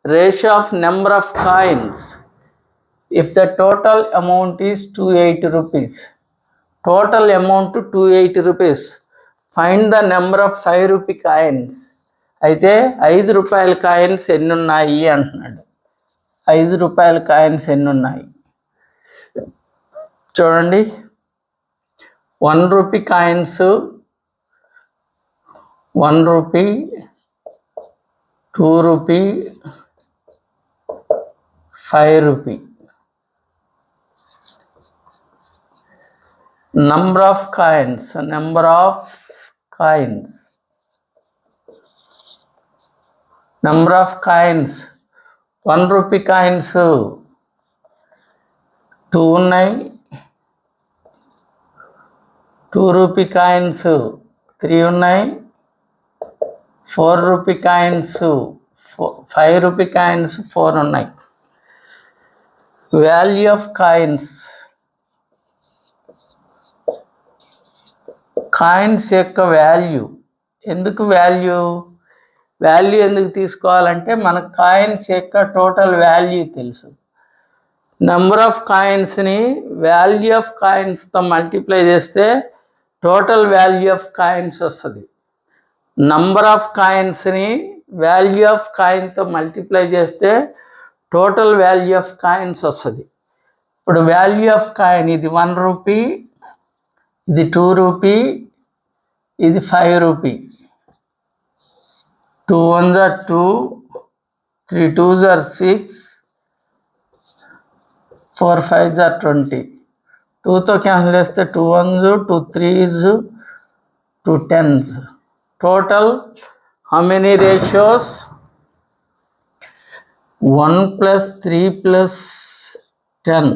ratio of number of coins. If the total amount is 280 rupees, total amount 280 rupees, find the number of 5 rupee coins. అయితే 5 రూపాయల కాయిన్స్ ఎన్ని ఉన్నాయి అంటున్నాడు. 5 రూపాయల కాయిన్స్ ఎన్ని ఉన్నాయి చూడండి. 1 rupee coins 1 rupee, 2 rupee, 5 rupee. Number of coins, 1 rupee coins 2 ఉన్నాయి, 2 రూపీ కాయిన్స్ 3 ఉన్నాయి, 4 రూపీ కాయిన్స్ 5 రూపీ కాయిన్స్ 4 ఉన్నాయి. వాల్యూ ఆఫ్ కాయిన్స్, కాయిన్స్ యొక్క వాల్యూ. ఎందుకు వాల్యూ ఎందుకు తీసుకోవాలంటే మనకు కాయిన్స్ యొక్క టోటల్ వాల్యూ తెలుసు. నెంబర్ ఆఫ్ కాయిన్స్ని వాల్యూ ఆఫ్ కాయిన్స్తో మల్టిప్లై చేస్తే టోటల్ వాల్యూ ఆఫ్ కాయిన్స్ వస్తుంది. నంబర్ ఆఫ్ కాయిన్స్ని వాల్యూ ఆఫ్ కాయిన్తో మల్టిప్లై చేస్తే టోటల్ వాల్యూ ఆఫ్ కాయిన్స్ వస్తుంది. ఇప్పుడు వాల్యూ ఆఫ్ కాయిన్ ఇది 1 రూపీ, ఇది 2 రూపీ, ఇది 5 rupee. 2 1s are 2, 3 2s are 6, 4 5s are 20. 2తో క్యాన్సిల్ చేస్తే 2 1s, 2 3s, 2 10s. Total how many ratios? 1 plus 3 plus 10,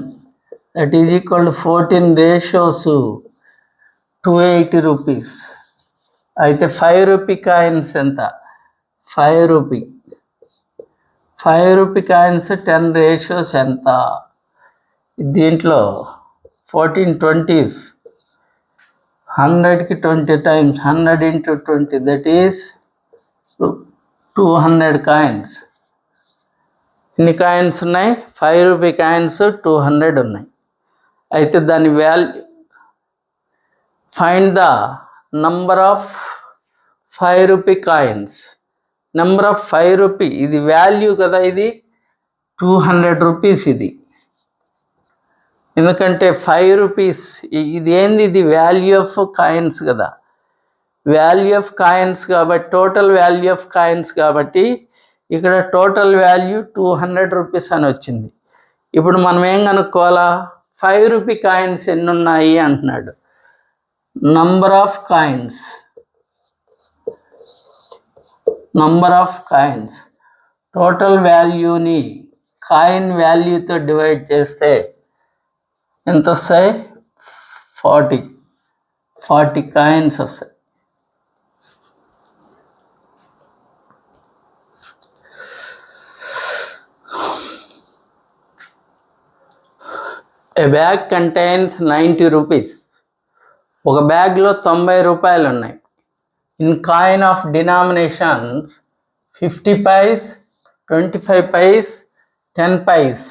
that is equal to 14 ratios, 280 rupees. అయితే 5 rupee coins ఎంత? 5 rupee coins 10 ratios ఎంత? దీంట్లో 14 20s, 100కి 20 times 100 into 20, that is 200 coins. ఎన్ని coins ఉన్నాయి? 5 rupee coins 200 ఉన్నాయి. అయితే దాని value, find the number of 5 rupee coins. Number of 5 rupee, ఇది వాల్యూ కదా, ఇది 200 రూపీస్. ఇది ఎందుకంటే 5 రూపీస్ ఇది ఏంది? ఇది వాల్యూ ఆఫ్ కాయిన్స్ కదా, వాల్యూ ఆఫ్ కాయిన్స్ కాబట్టి, టోటల్ వాల్యూ ఆఫ్ కాయిన్స్ కాబట్టి ఇక్కడ టోటల్ వాల్యూ 200 రూపీస్ అని వచ్చింది. ఇప్పుడు మనం ఏం కనుక్కోవాలా? 5 రూపీ కాయిన్స్ ఎన్ని ఉన్నాయి అంటున్నాడు. నంబర్ ఆఫ్ కాయిన్స్, టోటల్ వాల్యూని కాయిన్ వాల్యూతో డివైడ్ చేస్తే ఎంత వస్తాయి? 40 కాయిన్స్ వస్తాయి. A bag contains 90 rupees. ఒక బ్యాగ్లో 90 రూపాయలు ఉన్నాయి. In coin of denominations 50 paise, 25 paise, 10 paise.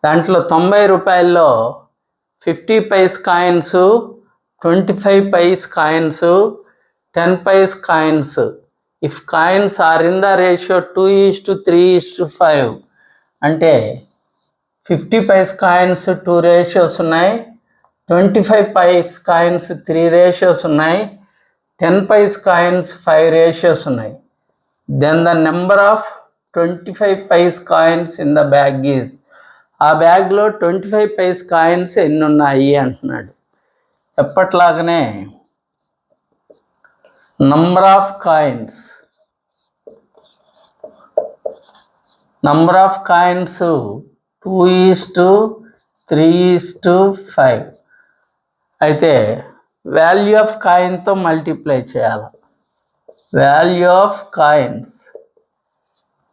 దాంట్లో 90 రూపాయల్లో 50 paise coins, 25 paise coins, 10 paise coins. If coins are in the ratio 2:3:5 అంటే 50 పైస్ కాయిన్స్ 2 రేషియోస్ ఉన్నాయి, 25 పైస్ కాయిన్స్ 3 రేషియోస్ ఉన్నాయి, 10 పైస్ కాయిన్స్ 5 రేషియోస్ ఉన్నాయి. Then the number of 25 paise coins in the bag is. ఆ బ్యాగ్లో 25 పైస్ కాయిన్స్ ఎన్ని ఉన్నాయి అంటున్నాడు. ఎప్పట్లాగనే నంబర్ ఆఫ్ కాయిన్స్ 2:3:5 అయితే వాల్యూ ఆఫ్ కాయిన్తో మల్టిప్లై చేయాలి. వాల్యూ ఆఫ్ కాయిన్స్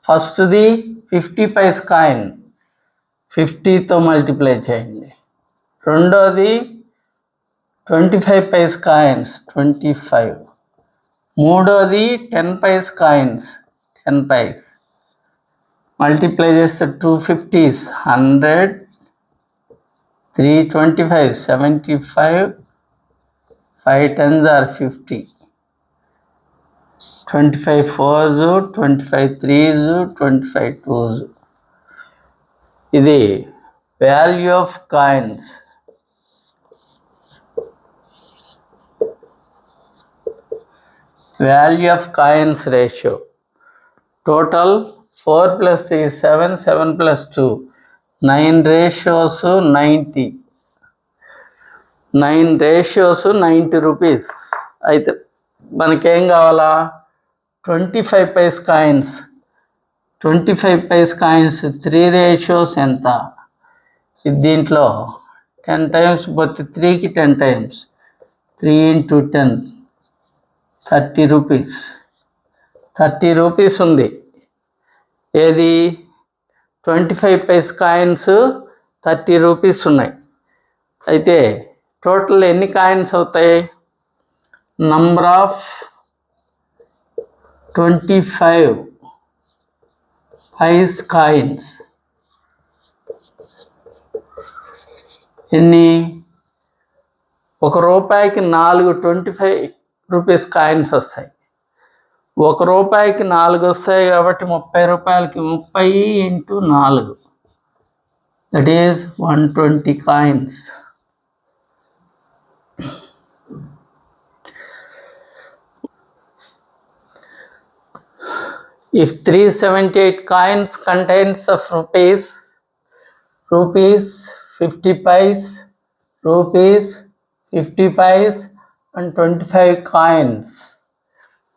ఫస్ట్ది 50 పైస్ కాయిన్ 50తో మల్టిప్లై చేయండి. రెండోది 25 పైస్ కాయిన్స్ 25. మూడోది 10 పైస్ కాయిన్స్ 10 పైస్. మల్టిప్లై చేస్తే 2 50s 100, 3 25 75, 5 10s are 50, 25 4s, 25 3s, 25 2s. ఇది value of coins. Value of coins ratio total 4 + 3 7, 7 + 2 9 ratios 90. 9 ratios 90 rupees. అయితే మనకేం కావాలా? 25 paise coins 25 paise coins 3 ratios ఎంత? దీంట్లో 10 టైమ్స్ పోతే 3కి 10 టైమ్స్ 3 × 10 30 రూపీస్. 30 రూపీస్ ఉంది. ఏది? 25 పైస్ కాయిన్స్ 30 రూపీస్ ఉన్నాయి. అయితే టోటల్ ఎన్ని కాయిన్స్ అవుతాయి? నంబర్ ఆఫ్ 25 పైస్ కాయిన్స్ ఎన్ని? ₹1కి 4 25 రూపీస్ కాయిన్స్ వస్తాయి. ₹1కి 4 వస్తాయి కాబట్టి 30 రూపాయలకి 30 × 4 that is 120 coins. If 378 coins contains of rupees, 50 paise, rupees, 50 paise and 25 coins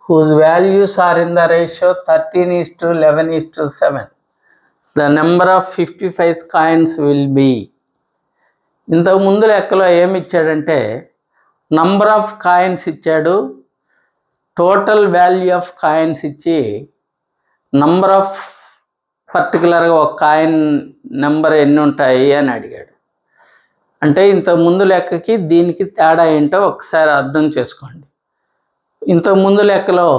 whose values are in the ratio 13:11:7, the number of 50 paise coins will be. ఇంతకు ముందు లెక్కలో ఏమి ఇచ్చాడంటే నంబర్ ఆఫ్ కాయిన్స్ ఇచ్చాడు, టోటల్ వాల్యూ ఆఫ్ కాయిన్స్ ఇచ్చి number of పర్టికులర్గా ఒక coin number ఎన్ని ఉంటాయి అని అడిగాడు. అంటే ఇంతకుముందు లెక్కకి దీనికి తేడా ఏంటో ఒకసారి అర్థం చేసుకోండి. ఇంతకుముందు లెక్కలో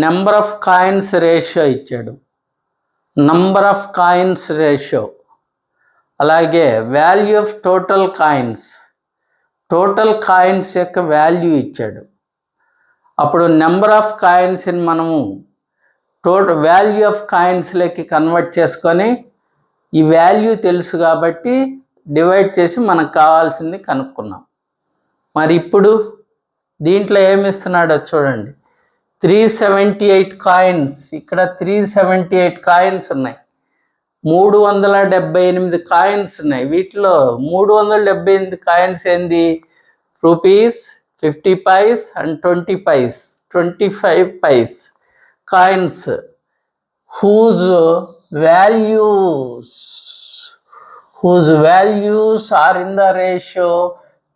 నెంబర్ ఆఫ్ కాయిన్స్ రేషియో ఇచ్చాడు, నంబర్ ఆఫ్ కాయిన్స్ రేషియో, అలాగే value of total coins, total coins యొక్క వాల్యూ ఇచ్చాడు. అప్పుడు నెంబర్ ఆఫ్ కాయిన్స్ని మనము టోటల్ వాల్యూ ఆఫ్ కాయిన్స్లోకి కన్వర్ట్ చేసుకొని ఈ వాల్యూ తెలుసు కాబట్టి డివైడ్ చేసి మనకు కావాల్సింది కనుక్కున్నాం. మరి ఇప్పుడు దీంట్లో ఏమి ఇస్తున్నాడో చూడండి. 378 కాయిన్స్, ఇక్కడ 378 కాయిన్స్ ఉన్నాయి. 378 కాయిన్స్ ఉన్నాయి. వీటిలో 378 కాయిన్స్ ఏంది? Rupees, 50 paise and 20 paise, 25 paise coins whose values are in the ratio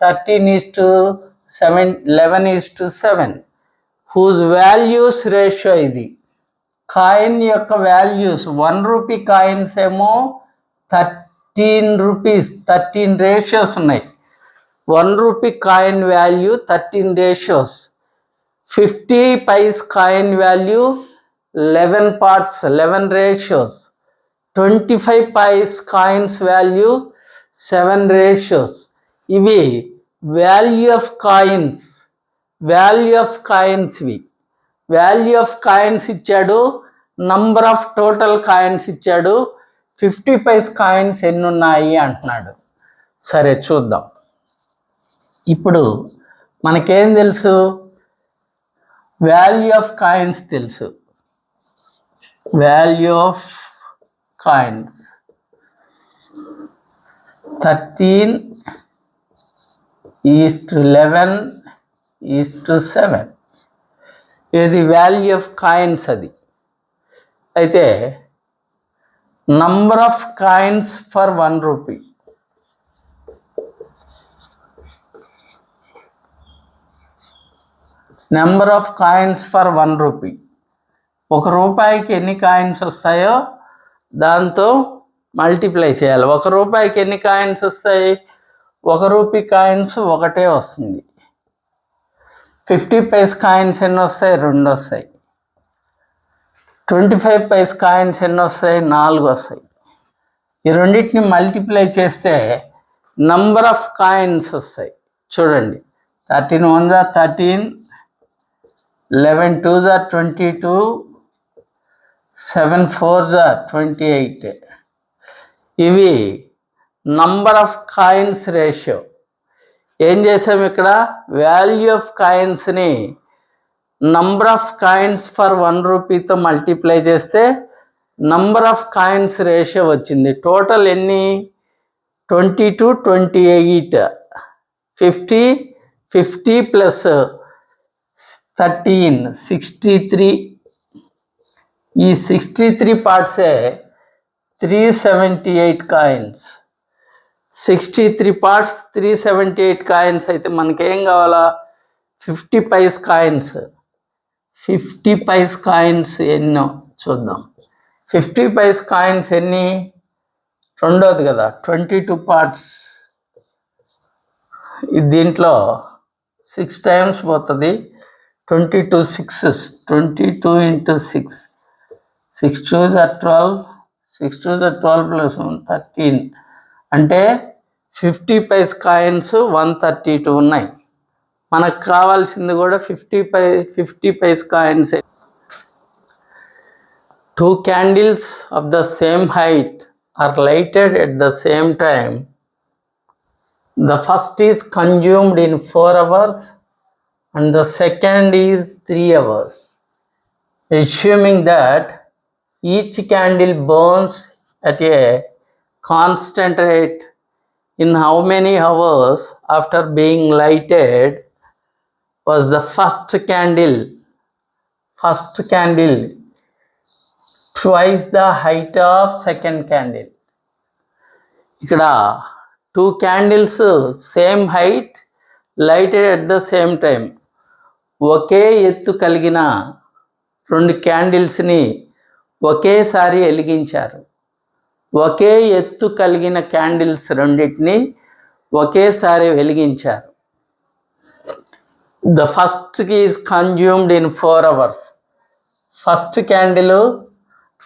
13:11:7, whose values ratio ఇది. కాయిన్ యొక్క వాల్యూస్ 1 రూపీ కాయిన్స్ ఏమో 30 13 రూపీస్, 13 రేషియోస్ ఉన్నాయి. 1 rupee coin value 13 ratios. 50 paise coin value 11 parts, 11 ratios. 25 paise coins value 7 ratios. ఇవి value of coins, ఇవి value of coins ఇచ్చాడు, number of total coins ఇచ్చాడు. 50 paise coins ఎన్ని ఉన్నాయి అంటున్నాడు. సరే చూద్దాం. ఇప్పుడు మనకేం తెలుసు? వాల్యూ ఆఫ్ కాయిన్స్ తెలుసు. Value of coins 13:11:7. ఇది వాల్యూ ఆఫ్ కాయిన్స్. అది అయితే number of coins for 1 rupee. Number of coins for 1 rupee. 1 రూపాయికి ఎన్ని కాయిన్స్ వస్తాయో దాంతో మల్టిప్లై చేయాలి. 1 రూపాయికి ఎన్ని కాయిన్స్ వస్తాయి? 1 రూపీ కాయిన్స్ ఒకటే వస్తుంది. 50 పైస్ కాయిన్స్ ఎన్ని వస్తాయి? 2 వస్తాయి. 25 పైస్ కాయిన్స్ ఎన్ని వస్తాయి? 4 వస్తాయి. ఈ రెండింటిని మల్టిప్లై చేస్తే నంబర్ ఆఫ్ కాయిన్స్ వస్తాయి. చూడండి, 13 1 13, 11 2 22, 7 4 28. ఇవి నంబర్ ఆఫ్ కాయిన్స్ రేషియో. ఏం చేసాము ఇక్కడ? వాల్యూ ఆఫ్ కాయిన్స్ని నంబర్ ఆఫ్ కాయిన్స్ ఫర్ 1 రూపీతో మల్టిప్లై చేస్తే నంబర్ ఆఫ్ కాయిన్స్ రేషియో వచ్చింది. టోటల్ ఎన్ని? 22 28. 50 ప్లస్ 13 63. ఈ 63 పార్ట్సే 378 కాయిన్స్. 63 parts 378 coins. అయితే మనకేం కావాలా? 50 పైస్ కాయిన్స్. 50 పైస్ కాయిన్స్ ఎన్నో చూద్దాం. 50 పైస్ కాయిన్స్ ఎన్ని? రెండోది కదా, 22 పార్ట్స్. దీంట్లో 6 టైమ్స్ పోతుంది. 22 6s, 22 into 6. 6 2s are 12, 6 2s are 12 plus 1 13. అంటే 50 పైస్ కాయిన్స్ 132 ఉన్నాయి. మనకు కావాల్సింది కూడా 50 paise coins. 2 candles of the same height are lighted at the same time. The first is consumed in 4 hours and the second is 3 hours. Assuming that each candle burns at a constant rate, in how many hours after being lighted was the first candle twice the height of second candle? ఇక్కడ 2 candles same height, lighted at the same time. ఒకే ఎత్తు కలిగిన 2 క్యాండిల్స్ని ఒకేసారి వెలిగించారు. ఒకే ఎత్తు కలిగిన candles రెండింటిని ఒకేసారి వెలిగించారు. The first is consumed in 4 hours. First candle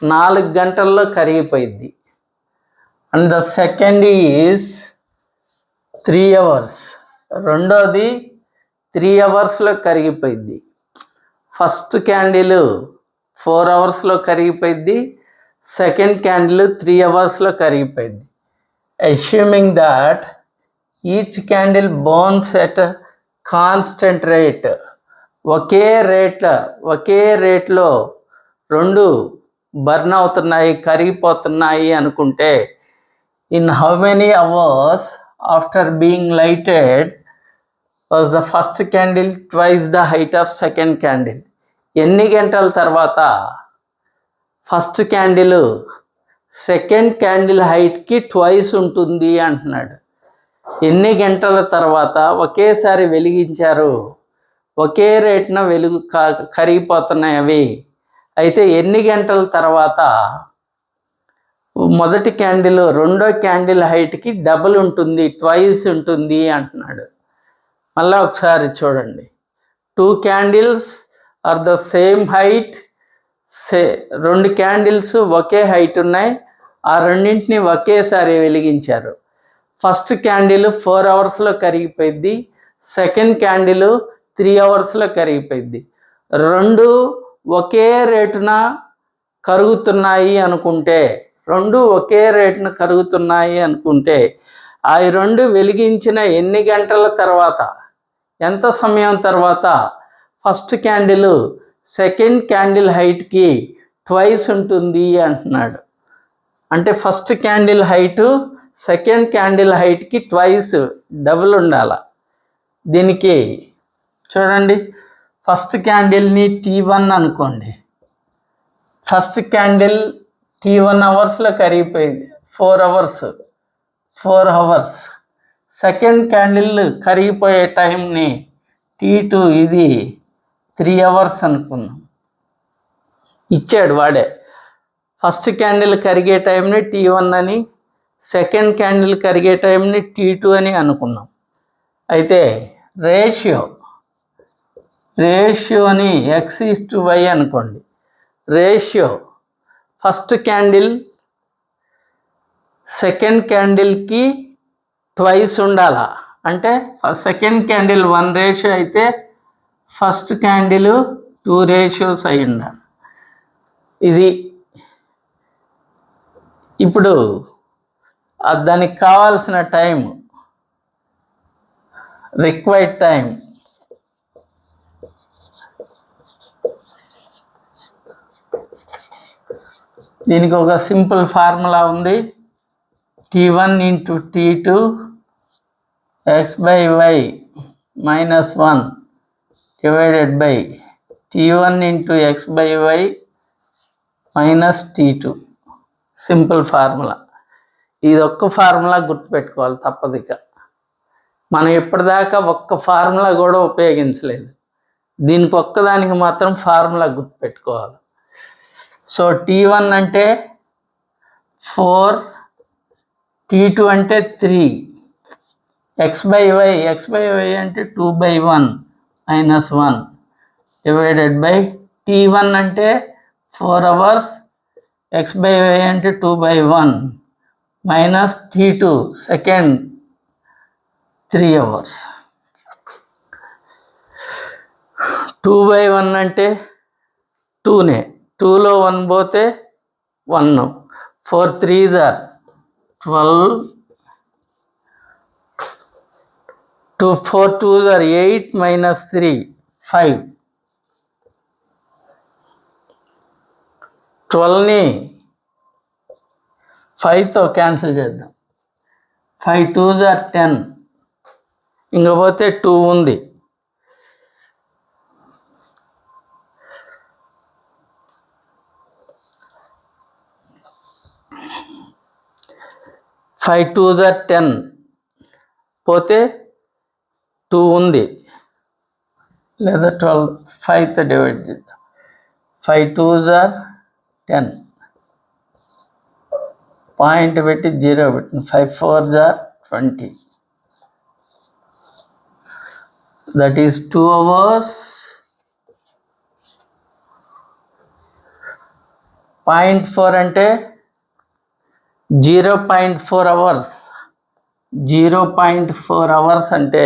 4 గంటల్లో కరిగిపోయింది. And the second is 3 hours. రెండోది 3 hours కరిగిపోయింది. ఫస్ట్ క్యాండిల్ 4 hours కరిగిపోయింది. సెకండ్ క్యాండిల్ 3 hours కరిగిపోయింది. Assuming that each candle burns at constant rate. ఒకే రేట్లో 2 బర్న్ అవుతున్నాయి, కరిగిపోతున్నాయి అనుకుంటే in how many hours after being lighted was the first candle twice the height of second candle? ఎన్ని గంటల తర్వాత ఫస్ట్ క్యాండిల్ సెకండ్ క్యాండిల్ హైట్కి ట్వైస్ ఉంటుంది అంటున్నాడు. ఎన్ని గంటల తర్వాత ఒకేసారి వెలిగించారు, ఒకే రేట్న కరిగిపోతున్నాయి అవి. అయితే ఎన్ని గంటల తర్వాత మొదటి క్యాండిల్ రెండో క్యాండిల్ హైట్కి డబుల్ ఉంటుంది, ట్వైస్ ఉంటుంది అంటున్నాడు. మళ్ళీ ఒకసారి చూడండి. 2 candles are the same height. రెండు క్యాండిల్స్ ఒకే హైట్ ఉన్నాయి, ఆ రెండింటిని ఒకేసారి వెలిగించారు. ఫస్ట్ క్యాండిల్ 4 అవర్స్లో కరిగిపోయింది, సెకండ్ క్యాండిల్ 3 అవర్స్లో కరిగిపోయింది. రెండు ఒకే రేటున కరుగుతున్నాయి అనుకుంటే, ఆ రెండు వెలిగించిన ఎన్ని గంటల తర్వాత, ఎంత సమయం తర్వాత ఫస్ట్ క్యాండిల్ సెకండ్ క్యాండిల్ హైట్కి ట్వైస్ ఉంటుంది అంటున్నాడు. అంటే first candle height second candle హైట్కి ట్వైస్, డబుల్ ఉండాల. దీనికి చూడండి, ఫస్ట్ క్యాండిల్ని T1 అనుకోండి. ఫస్ట్ క్యాండిల్ T1 అవర్స్లో కరిగిపోయింది, 4 అవర్స్. సెకండ్ క్యాండిల్ కరిగిపోయే టైంని T2, ఇది 3 అవర్స్ అనుకున్నాం. ఇచ్చాడు వాడే. ఫస్ట్ క్యాండిల్ కరిగే టైంని T1 అని, సెకండ్ క్యాండిల్ కరిగే టైంని T2 అని అనుకున్నాం. అయితే రేషియోని x:y అనుకోండి. రేషియో ఫస్ట్ క్యాండిల్ సెకండ్ క్యాండిల్కి ట్వైస్ ఉండాలా. అంటే సెకండ్ క్యాండిల్ 1 రేషియో అయితే ఫస్ట్ క్యాండిల్ 2 రేషియోస్ అయి ఉండాలి. ఇది ఇప్పుడు దానికి కావాల్సిన టైం, రిక్వైర్డ్ టైం దీనికి ఒక సింపుల్ ఫార్ములా ఉంది. T1 × T2 x/y -1 divided by T1 × x/y -T2. Simple formula. ఇది ఒక్క ఫార్ములా గుర్తుపెట్టుకోవాలి తప్పదు. ఇక మనం ఇప్పటిదాకా ఒక్క ఫార్ములా కూడా ఉపయోగించలేదు, దీనికి ఒక్కదానికి మాత్రం ఫార్ములా గుర్తుపెట్టుకోవాలి. సో T1 అంటే 4, T2 అంటే 3, x/y అంటే 2/1 -1 డివైడెడ్ బై T1 అంటే 4 అవర్స్, x/y అంటే 2/1 T2 సెకండ్ 3 అవర్స్. 2/1 అంటే 2నే, 2లో 1 పోతే 1, 4 3s are 12, 4 2s are 8 -3 5. 12ని 5తో cancel చేద్దాం. 5 2s are 10, ఇంకపోతే 2 ఉంది. 5 2s are 10 పోతే 2 ఉంది, లేదా 12 5తో డివైడ్ చేద్దాం. 5 2s are 10, పాయింట్ పెట్టి 0 పెట్టిన. 5 4s are 20, that is 2 hours. 0.4 అంటే 0.4 అవర్స్. 0.4 అవర్స్ అంటే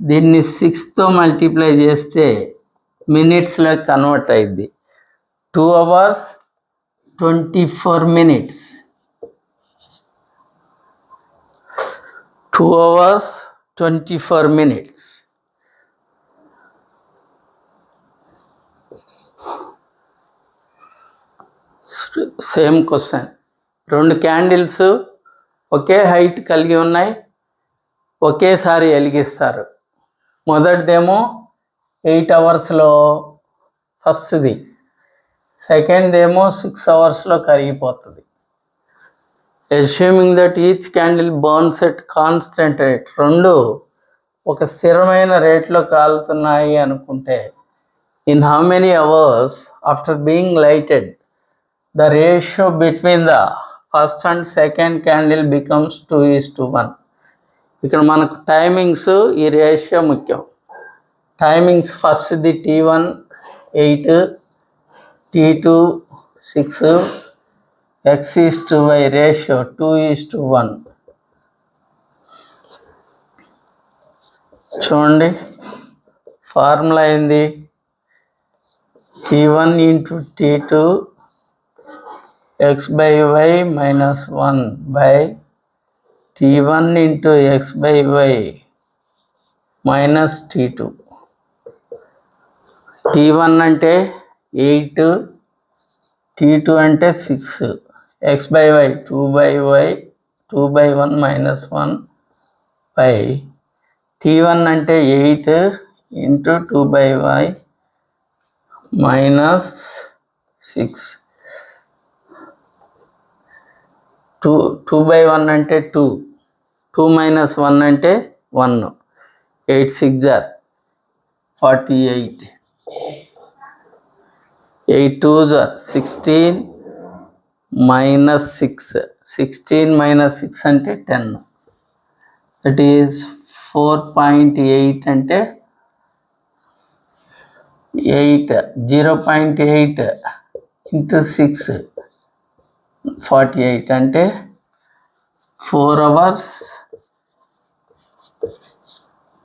దీన్ని 6తో మల్టిప్లై చేస్తే మినిట్స్లో కన్వర్ట్ అయింది. 2 hours 24 minutes. 2 hours 24 minutes. Same question. 2 candles ఒకే హైట్ కలిగి ఉన్నాయి, ఒకేసారి వెలిగిస్తారు. మొదటిదేమో 8 అవర్స్లో ఫస్ట్ది, సెకండ్ ఏమో 6 అవర్స్లో కరిగిపోతుంది. Assuming that each candle burns at constant rate, రెండు ఒక స్థిరమైన రేట్లో కాలుతున్నాయి అనుకుంటే, in how many hours after being lighted the ratio between the first and second candle becomes 2:1. ఇక్కడ మనకు టైమింగ్స్ ఈ రేషియో ముఖ్యం. టైమింగ్స్ ఫస్ట్ది T1 8, T2 6, X:Y రేషియో 2:1. చూడండి ఫార్ములా ఏంది, T1 × T2 x/y - 1 by T1 × x/y - T2. T1 అంటే 8, T2 అంటే 6, x/y 2/1 - 1 by T1 అంటే 8 × 2/y - 6. 2/1 అంటే 2, 2 - 1 అంటే 1, 8 6 48, 8 2 16 - 6, 16 - 6 అంటే 10. దట్ ఈజ్ 4.8 అంటే 8, 0.8 × 6 48 అంటే 4 hours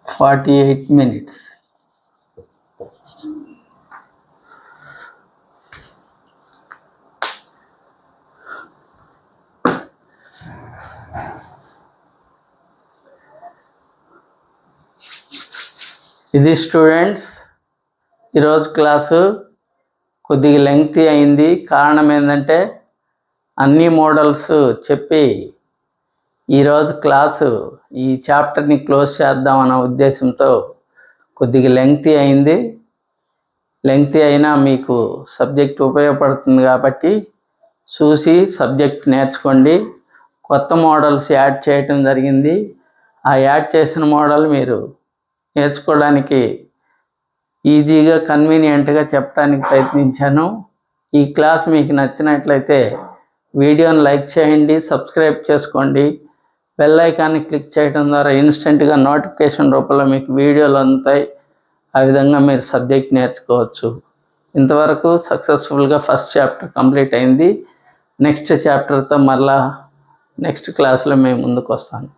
48 minutes. ఇది స్టూడెంట్స్ ఈరోజు క్లాసు కొద్దిగా లెంగ్తీ అయింది. కారణం ఏంటంటే అన్ని మోడల్స్ చెప్పి ఈరోజు క్లాసు ఈ చాప్టర్ని క్లోజ్ చేద్దామన్న ఉద్దేశంతో కొద్దిగా లెంగ్తీ అయింది. లెంగ్తీ అయినా మీకు సబ్జెక్ట్ ఉపయోగపడుతుంది కాబట్టి చూసి సబ్జెక్ట్ నేర్చుకోండి. కొత్త మోడల్స్ యాడ్ చేయటం జరిగింది. ఆ యాడ్ చేసిన మోడల్ మీరు నేర్చుకోవడానికి ఈజీగా కన్వీనియంట్గా చెప్పడానికి ప్రయత్నించాను. ఈ క్లాస్ మీకు నచ్చినట్లయితే వీడియోని లైక్ చేయండి, సబ్స్క్రైబ్ చేసుకోండి. బెల్ ఐకాన్ని క్లిక్ చేయడం ద్వారా ఇన్స్టెంట్గా నోటిఫికేషన్ రూపంలో మీకు వీడియోలు అందుతాయి. ఆ విధంగా మీరు సబ్జెక్ట్ నేర్చుకోవచ్చు. ఇంతవరకు సక్సెస్ఫుల్గా ఫస్ట్ చాప్టర్ కంప్లీట్ అయింది. నెక్స్ట్ చాప్టర్తో మళ్ళా నెక్స్ట్ క్లాస్లో మేము ముందుకు వస్తాను.